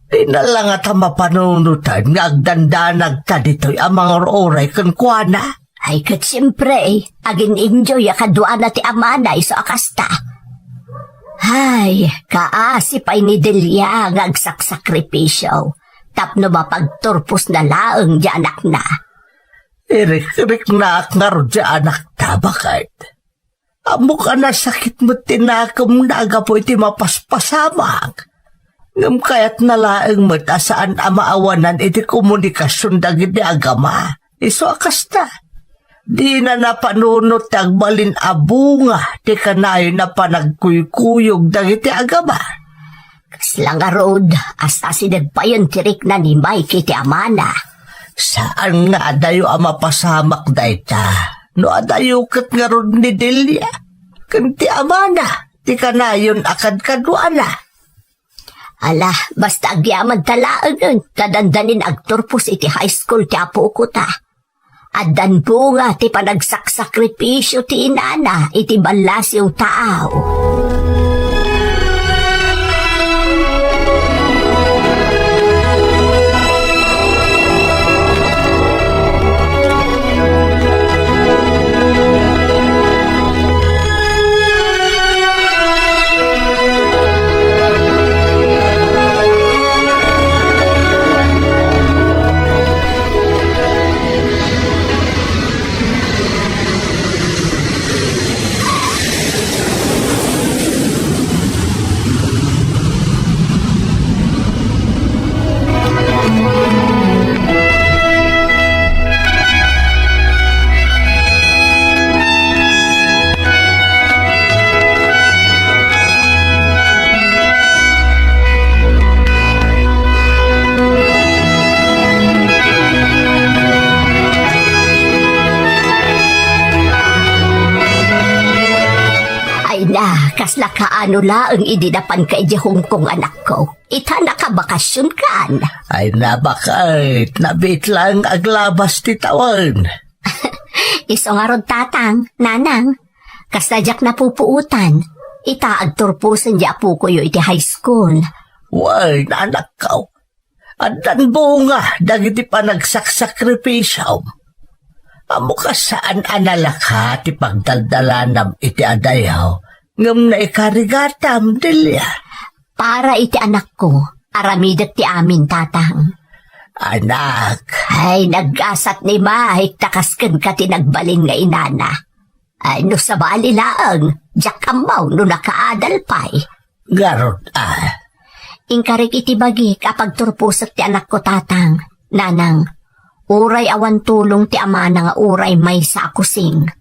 Di na lang at mapanunutan nga agdandanag ta dito'y amang oray kan kuana. Ay kat siyempre, agin enjoy akadwa na ti amanay so akasta. Ay, kaasipay ni Delia nga agsakripisyo. Tapno mapagturpos na laeng di anak na. Irik-irik na ak nga ro di anak ta, bakit? Amo ka na sakit mo tinakam na agapoy ti mapaspasamang. Ngam kaya't nalaeng mo ta saan amaawanan iti komunikasyon dagit di agama. Iso akasta. Di na napanunot tagbalin abunga ti kanayon na panagkuykuyog dagiti agama. Kaslang arod, hasta sinagpayon tirik na ni Mike ti amana. Saan nga adayo ang mapasamak dayta? No adayo kat nga rod ni Delia. Kanti amana, ti kanayon akad kadwana. Ala, basta agyaman talaang tadandanin agturpos iti high school ti apo ko ta. Addan bunga ti panagsakripisyo ti inana iti balas yung tao. Kasla kaano laeng idinapan ka iti Hong Kong anak ko. Ita nakabakasyon kan. Ay nabakait, nabit lang aglabas ti tawan. Iso nga rod tatang, nanang. Kasadyak na pupuutan. Ita agturpusan di apo ko iti high school. Way, nanak kaw. Addan bunga, dagiti panagsakripisyo. Amo ka saan analaka ti pagdaldalanam iti adayaw. Ngam na ikarigatam, Delia. Para iti anak ko, aramidat ti amin, tatang. Anak. Ay, nag-asat ni Mahik, takaskan ka tinagbaling nga inana. Ay, no sa bali laang, jak amaw no nakaadal pa'y. Garot Ingkarik iti bagi kapag turpusat ti anak ko, tatang. Nanang, uray awan tulong ti amana nga uray may sa akusing.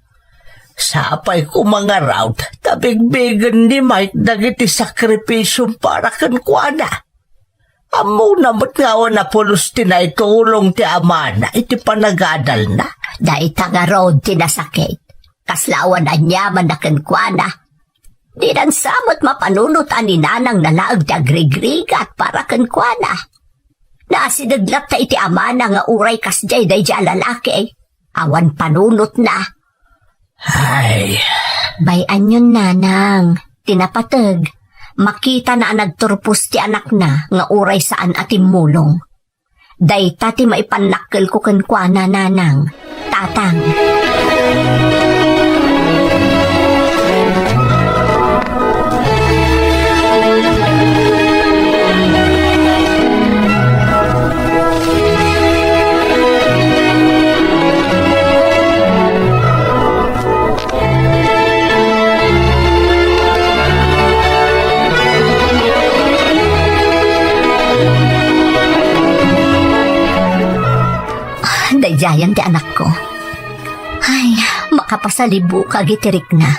Sapay ko mga raut, tabigbigan ni Mike dagiti sakripisyon para kan kuana. Amo namot nga na pulos tinay tulong ti amana, iti panagadal na. Dahil tagarod tinasakit, kaslawan na nyaman na kan kuana. Di nan samot mapanunot ani nanang nalaag ti agrigrigat para kan kuana. Naasidaglat ta iti amana nga uray kasjay day dya lalaki. Awan panunot na. Ay. Bayan yun, nanang. Tinapatag. Makita na nagturpos ti anak na nga uray saan ating mulong. Dayta ti maipanakkel ko kenkwana nanang, tatang. Dayjayan ti anak ko. Ay, makapasalibu ka gitirik na.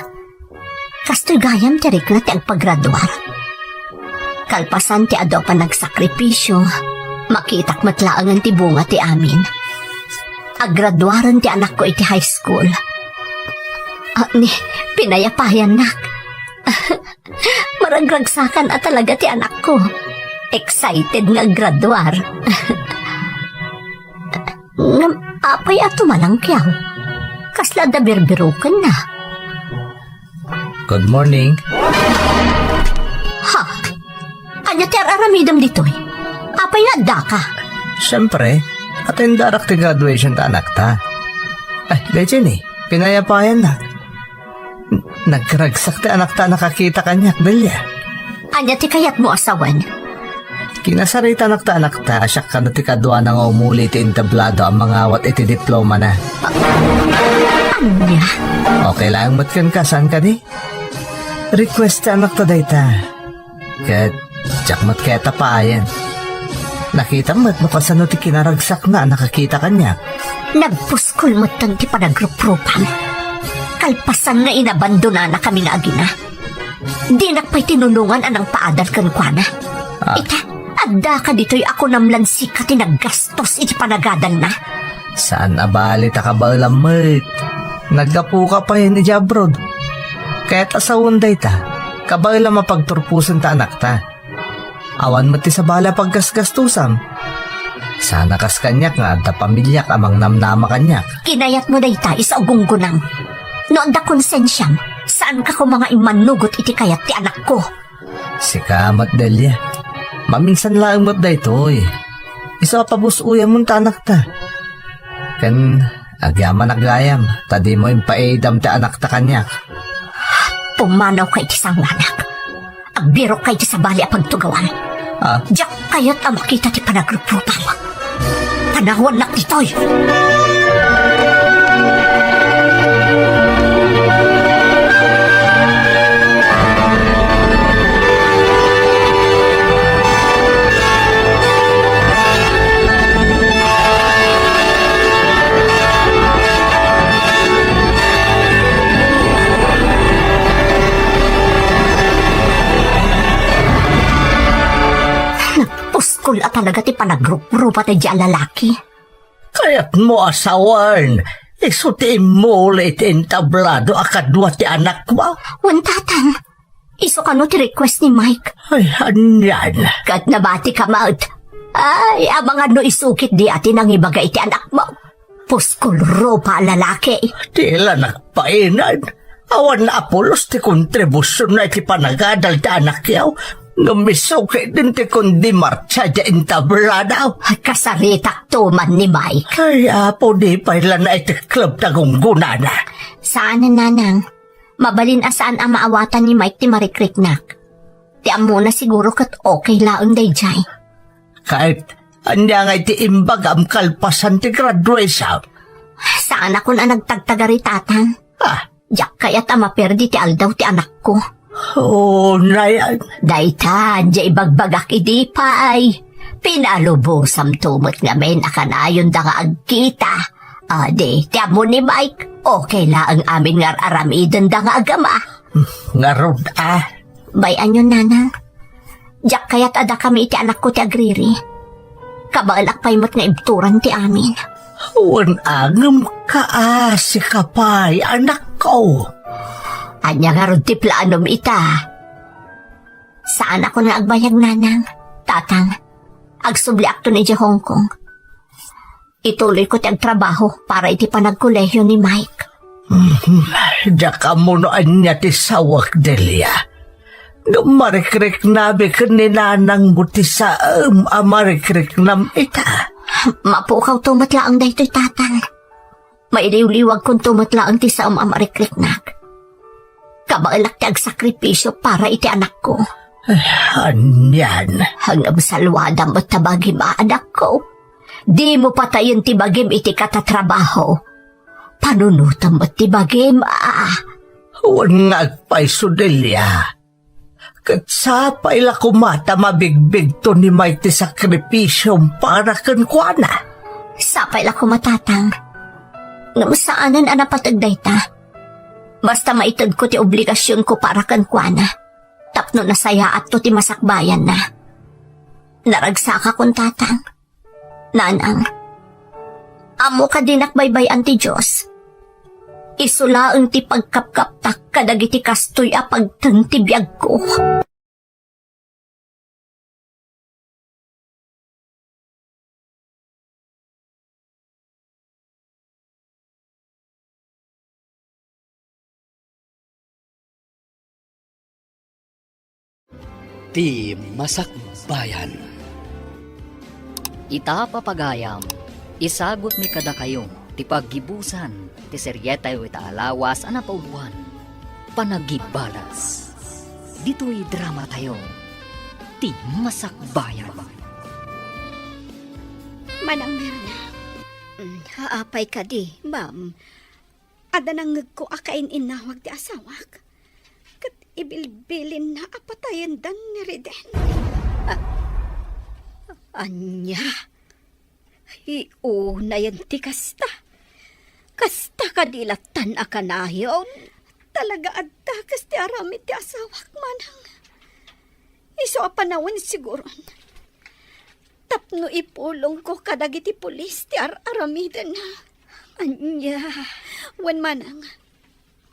Kastoy gayam tirik na ti agpaggraduar. Kalpasan ti ado pa nagsakripisyo, makitak matlaangan ti bunga ti amin. Aggraduaran ti anak ko iti high school. Ni, pinayapayan nak. Maragragsakan at talaga ti anak ko. Excited nga graduar. Apay ato malangkyaw. Kasla da birbirukan na. Good morning. Ha? Anya ti aramidam ditoy? Apay na da ka? Siyempre, attend darak ti graduation ta anak ta. Ay, legend eh. Pinayapayan na. Nagragsak ti anak ta nakakita kanyak, Delia. Anya ti kayat mo asawan? Kinasarita anak ta, asyak ka na ti kadwa na nga umuli ti entablado ang mga awat iti diploma na. Anya? Okay lang, ba't kan ka? Saan ka di? Request ti anak ta dayta. Kat, tsak mat kaya tapayan. Nakita mat no kasano ti kinaragsak na nakakita kanya. Nagpuskol mo tan ti panagrupropan. Kalpasan nga inabandona na kami na agina. Di nakpay tinulungan anang paadal kankwana. Ita, adda ka dito'y ako namlansi ka tinaggastos iti panagadan na. Saan abalit ka ba lamit? Naggapu ka pa yun iti abroad. Kaya't asawon day ta, kabala mapagturpusan ta anak ta. Awan mati sa bala paggasgastusam. Sana kas kanyak nga adda pamilyak amang namnama kanyak. Kinayat mo day ta isa ugunggunang. Noon da konsensyam, saan ka ko mga imanugot iti kayat ti anak ko? Sikamat Delia. Maminsan lang mo da ito eh. Isa pa busuya mong tanak ta. Kan agyaman agayam, tadi mo yung paedam ta anak ta kanyak. Pumanaw kay ti sang anak. Agbiro kay ti sabali apang tugawan. Diyak kayat ang makita ti panagruputan. Tanawan nak titoy. Puskol at talaga ti panagrup-rupa ti diyan lalaki. Kaya't mo asawan. Isutin mo ulit entablado akadwa ti anak mo. Wantatan, iso ka no ti request ni Mike. Ay, anyan. Kat nabati ka maut. Ay, abang ano isukit di atin ang ibagay ti anak mo. Puskol rupa lalaki. Tila nagpainan. Awan na apulos ti kontribusyon na iti panagadal ti anak yaw. Ngamisukit din ti kundi marcha di entablado. Kasaritak tuman ni Mike. Kaya po di pala na iti club tagunggunan na. Saan na nanang? Mabalin asaan ang maawatan ni Mike ti Marikriknak. Ti amo na siguro kat okay laang dayjay. Kahit anya nga iti imbag am kalpasan ti graduation. Saan ako na nagtagtagari tatang? Diyak kaya't amaperdi ti aldaw ti anak ko. Oh, nayan. Daytan, di ibagbagak idi pa ay. Pinalubosam tumot nga men akanayon da nga agkita. Di, tiamo ni Mike, okay la ang amin nga aramidon da nga agama. Ngarod Bayan yun, nanang. Diyak kaya't ada kami iti anak ko ti agriri. Kabalak paymot nga ibturan ti amin. Wan angam ka si kapay, anak ko. Anya nga ron ti planom ita. Saan ako na agbayag, nanang? Tatang, agsubli akto ni Hong Kong. Ituloy ko ti agtrabaho para iti panagkolehiyo ni Mike. Daka mo no anya ti sawak, Delia. Marikrik nabi ka ni nanang mo ti saam marikrik nam ita. Mapukaw tumatlaang daytoy tatang. Mailiw-liwag kung tumatlaang ti sa amamarikliknak. Kabalak ti agsakripisyo para iti anak ko. Anyan. Hanggang salwada mo tabagim anak ko. Di mo patayin ti bagim iti katatrabaho. Panunutan mo ti bagim Huwag nga agpaiso, Delia. Katsapay la kumata mabigbig to ni may ti sakripisyong para kankwana. Sapay la ko matatang. Namasaanan anapatagday ta. Basta maitod ko ti obligasyon ko para kankwana. Tapno nasaya at to ti masakbayan na. Naragsaka kong tatang. Nanang, amo ka dinakbaybayan ti Diyos. Isulaang ti pagkapkaptak kadagiti kastoy a pagtang ti biyag ko. Ti Masakbayan. Ita papagayam, isagot mi kada kayo, ti paggibusan, ti seryeta ita alawas, anapaubuan, panagibalas. Dito'y drama tayo, ti Masakbayan. Manang Mirna, haapay ka di, ma'am. Ada nang ko akain inawag ti asawak. Kat ibilbilin na apatayan dan ni Riden. Anya, na yan ti kasta. Kasta kadilatan akanayon. Talaga adda kasti aramid ti asawak manang. Iso apanawan siguron. Tapno ipulong ko kadagiti pulis ti aramidan na. Anya, wan manang.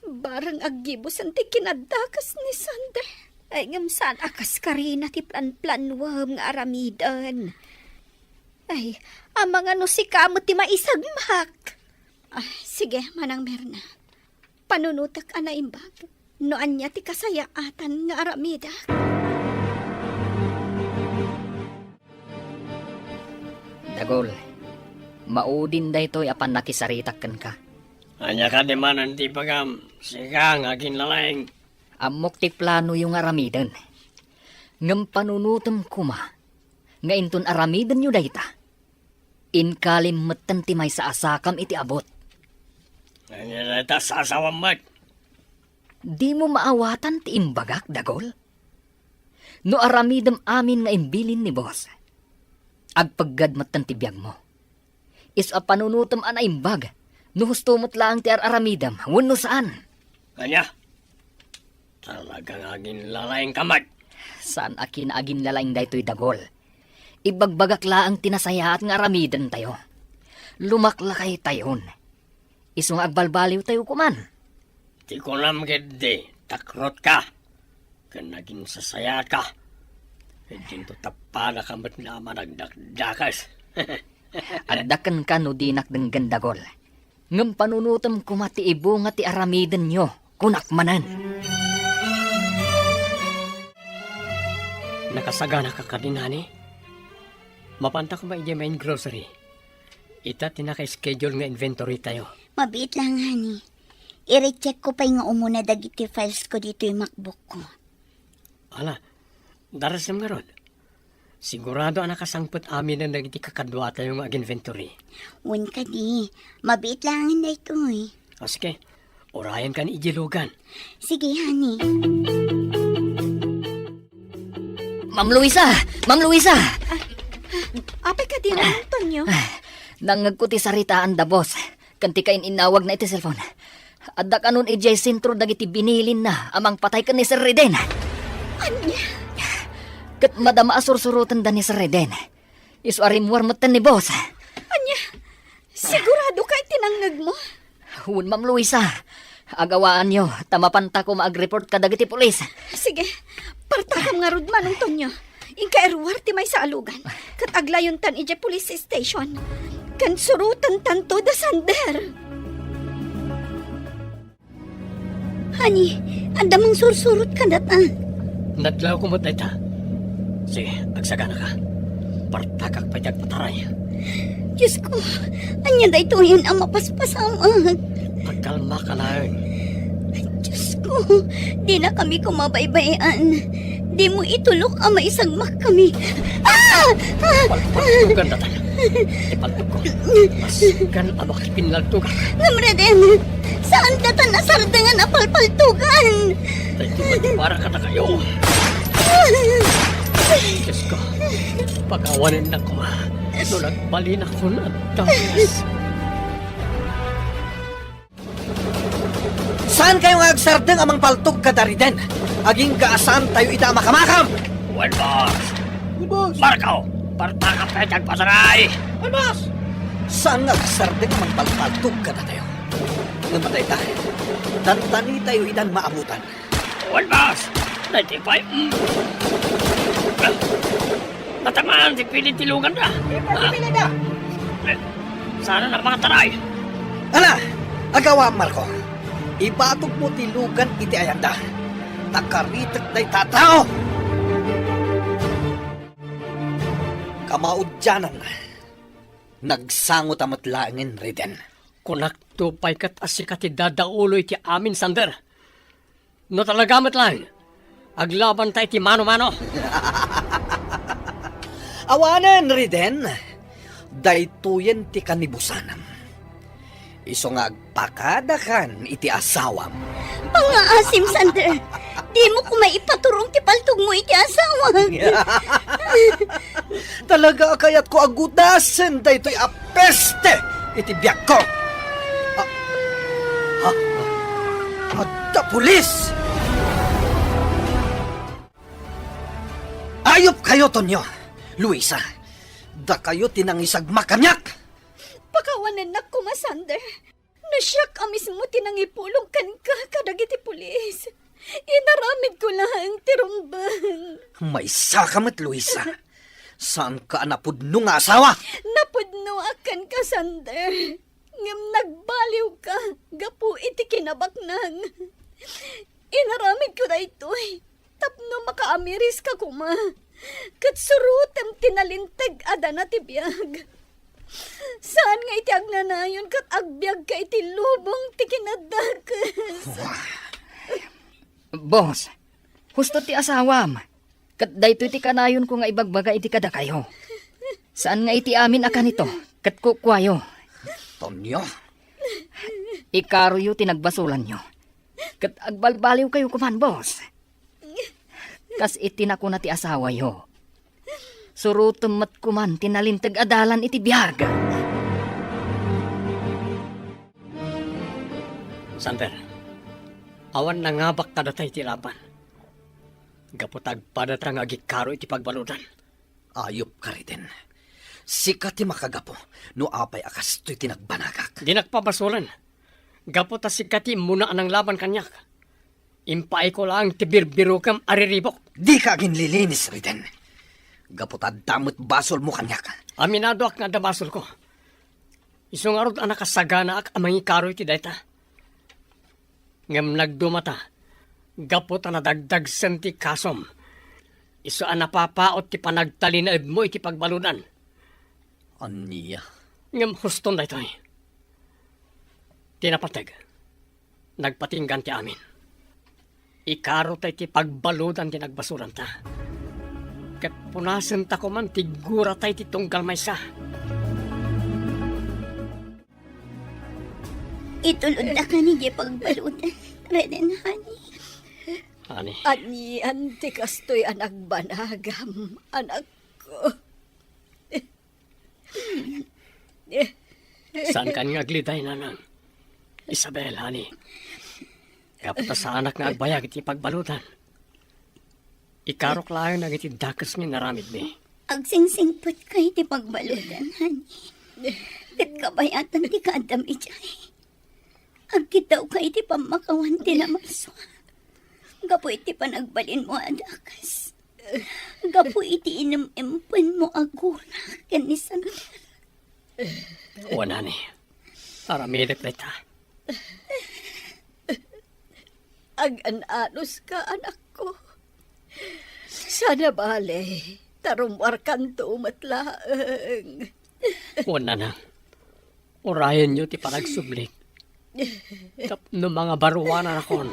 Barang agibusan ti kinadakas ni Sander. Ay ngam saan akas karina ti plan-planwam nga aramidan. Ay, amang ano si kamot ti maisagmak. Sige, manang Mirna. Panunutak ana imbag. Noan niya ti kasayaatan nga aramida. Dagol, maudin da ito'y apan nakisaritakan ka. Anya ka demanan ti pagam, sika nga ginlalaing. Amok ti plano yung aramidan. Ngam panunutam kuma, nga inton aramidan nyo dayta. Inkalimatan ti may sa asakam iti abot. Anya na ita sasawam mat. Di mo maawatan ti imbagak, Dagol? No aramidam amin nga imbilin ni boss. Agpaggadmatan ti biyag mo. Is a panunutam ana imbag. No hustumot lang ti aramidam, wano saan? Anya, talagang agin lalaing kamat. Saan akin agin lalaing daytoy Dagol? Ibagbagak laang tinasayaat nga aramidan tayo. Lumaklakay tayon. Isong agbalbaliw tayo kuman. Di ko nam gede, takrot ka. Kanaging sasaya ka. Hindi to tapada kamat na managdakdakas. Adakan ka no dinak denggan Dagol. Ngam panunutam kumati ibo nga ti aramidan nyo, kunakmanan. Nakasagana ka kadinani? Mapanta ko ba main grocery? Ita tinaka-schedule nga inventory tayo. Mabit lang, honey. I-recheck ko pa nga umuna dagiti files ko dito yung MacBook ko. Ala, darasam nga ron. Sigurado ang nakasangpot amin na nagiti kakadwa tayo nga inventory. Wan ka di. Mabit lang na ito eh. O sige, orayan ka ni ijilugan. Sige, honey. Ma'am Luisa! Ma'am Luisa! Apay ka di rin, Antonio. Nangag ko ti saritaan da boss. Kanti kain inawag na iti cellphone. Adda kanon ijay sentro dagiti binilin na amang patay ka ni Sir Reden. Anya? Kat madama asursurutan da ni Sir Reden. Isu arimwar matan ni boss. Anya? Sigurado ka tinangag mo? Hun Ma'am Luisa. Agawaan nyo. Tamapanta ko maag-report ka dagiti pulis. Sige, partakam nga rudman, Antonio. Inka erwar ti may sa alugan. Kat aglayon tan ije police station. Kan surutan tanto da Sander. Hani, andamang sursurot ka datan. Nadlaw ko mo dayta. Sige, agsagana ka. Partakak pa pataray. Diyos ko, anya da ito yun ang mapaspasaman. Pagkalma ka lang. Diyos ko, di na kami kumabaybayan. Di mo itulok ang maisagmak kami. Paltugan na tayo. Ipaltug ko. Masgan ang makipinlaltugan. Namreden, saan datan na sardangan ang palpaltugan? Dahil para ka na kayo. Diyos ko, pag-awanin na ko. No nagbalin ako na tawas. Saan kayo nga agsardeng amang paltog kadariden? Aging kaasan tayo ita makamakam! Well, boss. Markaw, parta ka pa dyan pasaray. Saan nga agsardeng amang paltog kada tayo? Namatay tayo. Tantani tayo itan maabutan. Well, boss. 95. Natamaan si Pilitilungan na. Sana na makataray. Ala! Agawa, Marco. Ibatog mo tilugan iti ayanda. Nakaritak na'y tatao! Kamaudyanan. Nagsangot amat langin, Riden. Kunak tupay kat asikat dadaulo iti amin, Sander. No talagamat lang. Aglaban tayo iti mano-mano. Awanan, Riden. Daytoyen ti kanibusanam. Iso nga agpakadakan iti asawam. Pangaasim, Sander. Di mo ko maipaturong ti paltog mo iti asawa. Talaga kayat ko agudasen daytoy apeste iti biyak ko. Adda pulis! Ayop kayo, Tonyo. Luisa, da kayo tinangisag makanyak. Pakawanan na ko, Sander. Nasyak ang mismo tinangipulong kan ka kadagiti pulis. Inaramid ko lang tirumbang. May sakamat, Luisa. Saan ka napudno nga asawa? Napudno akan ka, Sander. Ngam nagbaliw ka, gapu iti kinabaknang. Inaramid ko na ito'y, tapno makaamiris ka kuma. Katsurutem tinalintag ada na tibiyag. Saan nga iti agnanayon kat agbyag ka iti lubong ti kinadakas. Boss, husto ti asawam. Kat dayto iti kanayon ko nga ibagbaga iti kada kayo. Saan nga iti amin akan ito? Kat kukwayo. Tonyo, Ikaro yu tinagbasulan nyo. Kat agbalbaliw kayo kuman, boss. Kas iti na ko na ti asawa yo. Surutom mat kuman tinalintag adalan iti biyag. Sander, awan na nga bak kadatay ti laban. Gapotag padatang agikaro iti pagbaludan. ayop ka rin. Sikat ti makagapo, no apay akas to'y tinagbanagak. Di nagpabasulan. Gapota si Kati muna anang laban kanyak. Impay ko lang tibirbirukam ariribok. Di ka ginlilinis rin. Gapotad damot basol mo kanyak. Aminado ak nga dabasol ko. Isong arod anak kasagana ak amangi karoy ti dayta. Ngam nagdumata. Gapota na dagdag senti kasom. Iso napapaot ti panagtalinaib mo iti pagbaludan. Aniya. Ngam huston daytoy. Tinapateg. Nagpatinggan ti amin. Ikaro tayo ti pagbaludan ti nagbasuran ta. Kat punasan ta ko man tigura tayo ti tunggal maysa. Itulod na ka ni pagbaludan. Reden, honey. Ani, Ani, anti kastoy anak banagam, anak ko. saan kan nga gliday na nang? Isabel, ani. Kapata sa anak nga agbayag iti pagbaludan. Ikarok lang na iti dakas nga naramid mi. Agsingsingpot ka iti pagbaludan, honey. Kat kabayatan ti kaadam ijay. Agkitaw ka iti pamakawan ti namaswa. Gapo iti panagbalin mo adakas. Gapo iti inimempun mo agula. Kanisan. Wala ni. Aramidip na ita. Ag-ananos ka, anak ko. Sana bale, tarumwar kanto umatlaang. Wala na. Urayan nyo ti panagsublik. Tapno mga baruwanan akon.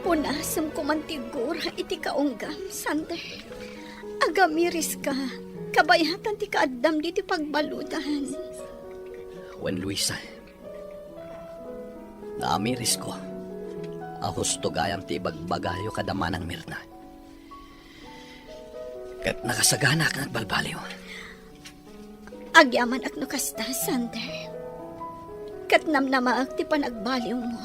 Punasam ko man tigura iti kaunggam, Sander. Agamiris ka. Kabayatan ti kaadam di ti pagbaludan. Wen Luisa, naamiris ko. Ahos to gayam ti bagbagayo kadamanang Mirna. Kat nakasagana ka nagbalbaliw. Agyaman ak no kasta, Sander. Katnam namaak ti panagbaliw mo.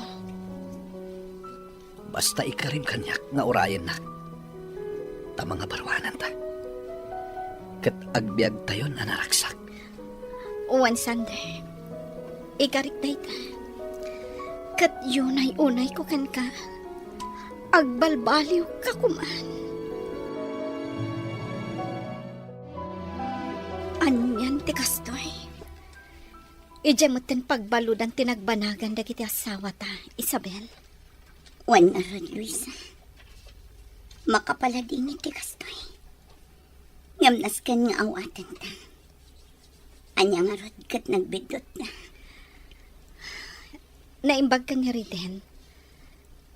Basta ikarim kanyak nga orayan na. Ta mga barwanan ta. Kat agbiag tayo na naraksak. Uwan, Sander. Ikarik dayta. Kat yunay-unay ko kan ka. Agbalbaliw ka kuman. Anyan ti kastoy. Ijamutin pagbaludan tinagbanagan dagiti asawa ta, Isabel. Wan nga rod, Luisa. Makapalading iti kastoy. Ngamnas kan nga awatan ta. Anya nga rod kat nagbidot na. Naimbag ka nga rin.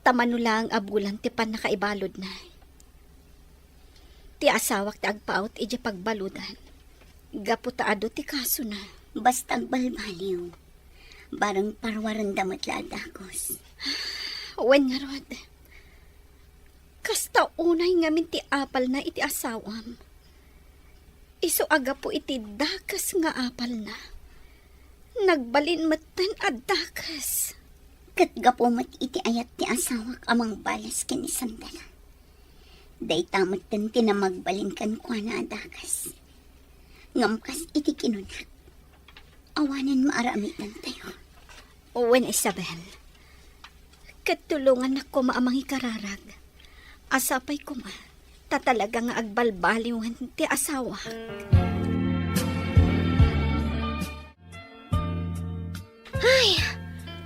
Tamanula ang abulan ti pan nakaibalod na. Ti asawak ti agpaot iti pagbaludan. Gaputaado ti kaso na. Basta agbalbaliw. Barang parwaran damot laadakos. Wen nga rod. Kasta unay ngamin ti apal na iti asawam. Iso aga po iti dakas nga apal na. Nagbalin matan at dakas. Kat gapumat iti ayat ti asawak amang balas ken isandala. Day tamot ten tinamagbalin kan kwa na adakas. Ngamkas iti kinunak. Awanan maaramitan tayo. Wen, Isabel. Katulungan ako maamang ikararag. Asapay ko ma. Tatalaga nga agbalbaliwan ti asawa.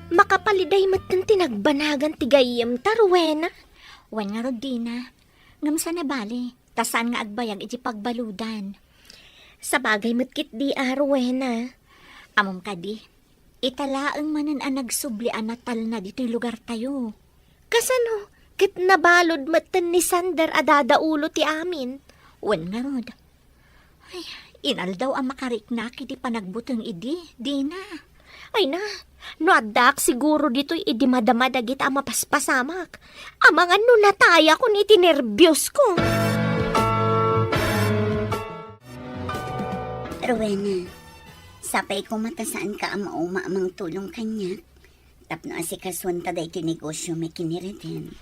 Makapaliday matan tinagbanagan ti gayem tarwena. Wan nga Rodina. Ngamsa na bali. Tasan nga agbayag iti pagbaludan. Sa bagay matkit di arwena. Amom ka di. Italaang manan ang nagsubli natal na dito'y lugar tayo. Kasano? Kit nabalod matan ni Sander adadaulo ti amin. Wan nga rod. Ay, inal daw ang makariknak iti panagbutang idi. Di na. Ay na, no adak siguro dito'y idi madamadagit ang mapaspasamak. Amang ano nataya kun iti nervyos ko. Rowena, sapay ko matasaan ka ang mauma amang tulong kanya. Tapno asikasuan ta da iti negosyo may kinireten.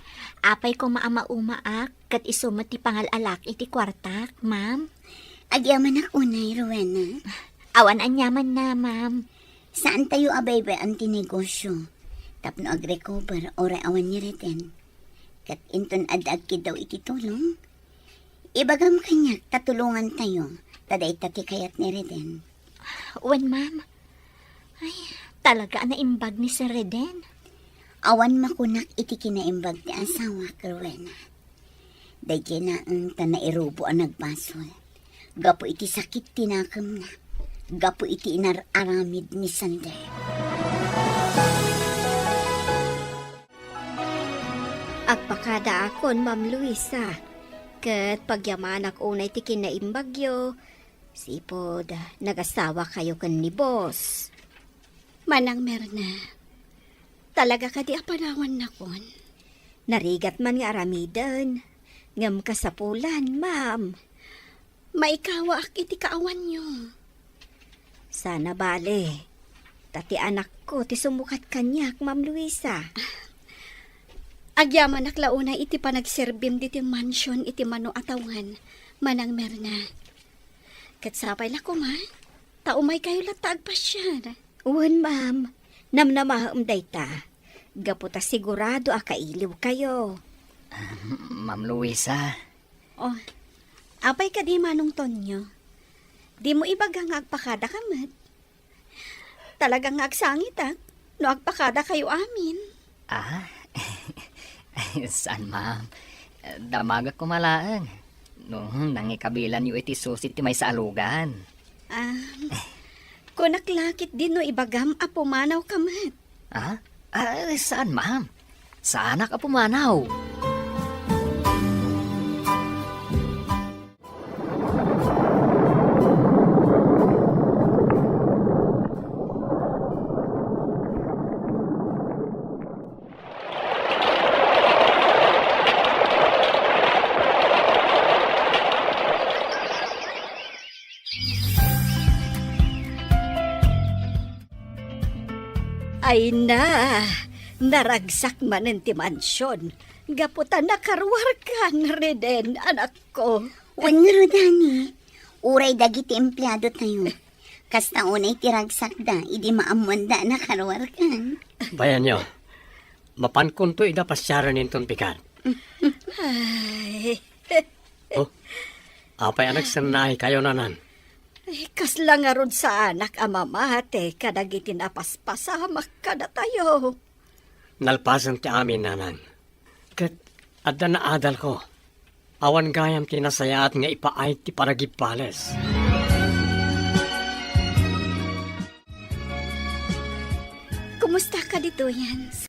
Apay ko maama-umaak, kat isumat ti pangalalak iti kwartak, ma'am. Agyaman ak unay, Rowena. Awan anyaman na, ma'am. Saan tayo abaybay ang tinegosyo? Tapno ag-recover o awan nireten. Kat inton adag daw iti tulong. Ibagam kanya, tatulungan tayo. Taday tati kayat nireten. Wan, ma'am. Ay, talaga na imbag ni Sir Reden. Awan makunak iti kinaimbag ti asawa, Rowena. Day kina ang tanairubo ang nagbasol. Gapo iti sakit tinakam na. Gapo iti inararamid ni Sander. Agpakada akon, Ma'am Luisa. Kat pagyamanak unay ti kinaimbagyo. Sipod, nagasawa kayo kan ni boss. Manang Merna, talaga ka di apanawan na kon. Narigat man nga aramidan. Ngam kasapulan, ma'am. Maikawa ak iti kaawan nyo. Sana bale. Tati anak ko, ti sumukat kanyak, Ma'am Luisa. Agyaman ak launa iti panagserbim diti mansion iti mano atawan. Manang Merna. Katsapay la ko, ma. Taumay kayo latag pa siya. Uwan, ma'am. Namnamaham dayta. Gaputa sigurado akailiw kayo. Ma'am Luisa, Oh, apay ka di manong Tonyo. Di mo ibagang agpakada kamat. Talagang agsangit no agpakada kayo amin. saan ma'am? Damaga ko malaang. No, nangikabilan yu iti susit ti may saalugan. Kunaklakit din no ibagam a pumanaw kamat. Ah? Saan, ma'am? Saan ka pumanaw? Ay na, naragsak manen ti mansyon. Gaputan na karwarkan, Reden, anak ko. Wan nga Rodani, uray dagiti empleyado tayo. Kasta unay tiragsak da, idi maamuan da na karwar kan. Bayan nyo, mapankon to ida pasyaran ninton pikan. Ay, Apay anak sanay kayo nanan. kasla nga rod sa anak amamate, kadagiti napaspasamak kada tayo. Nalpasan ti amin nanan. Kat adda na adal ko. Awan gayam tinasayaat nga ipaay ti paragipales. Kumusta ka dito, Yans?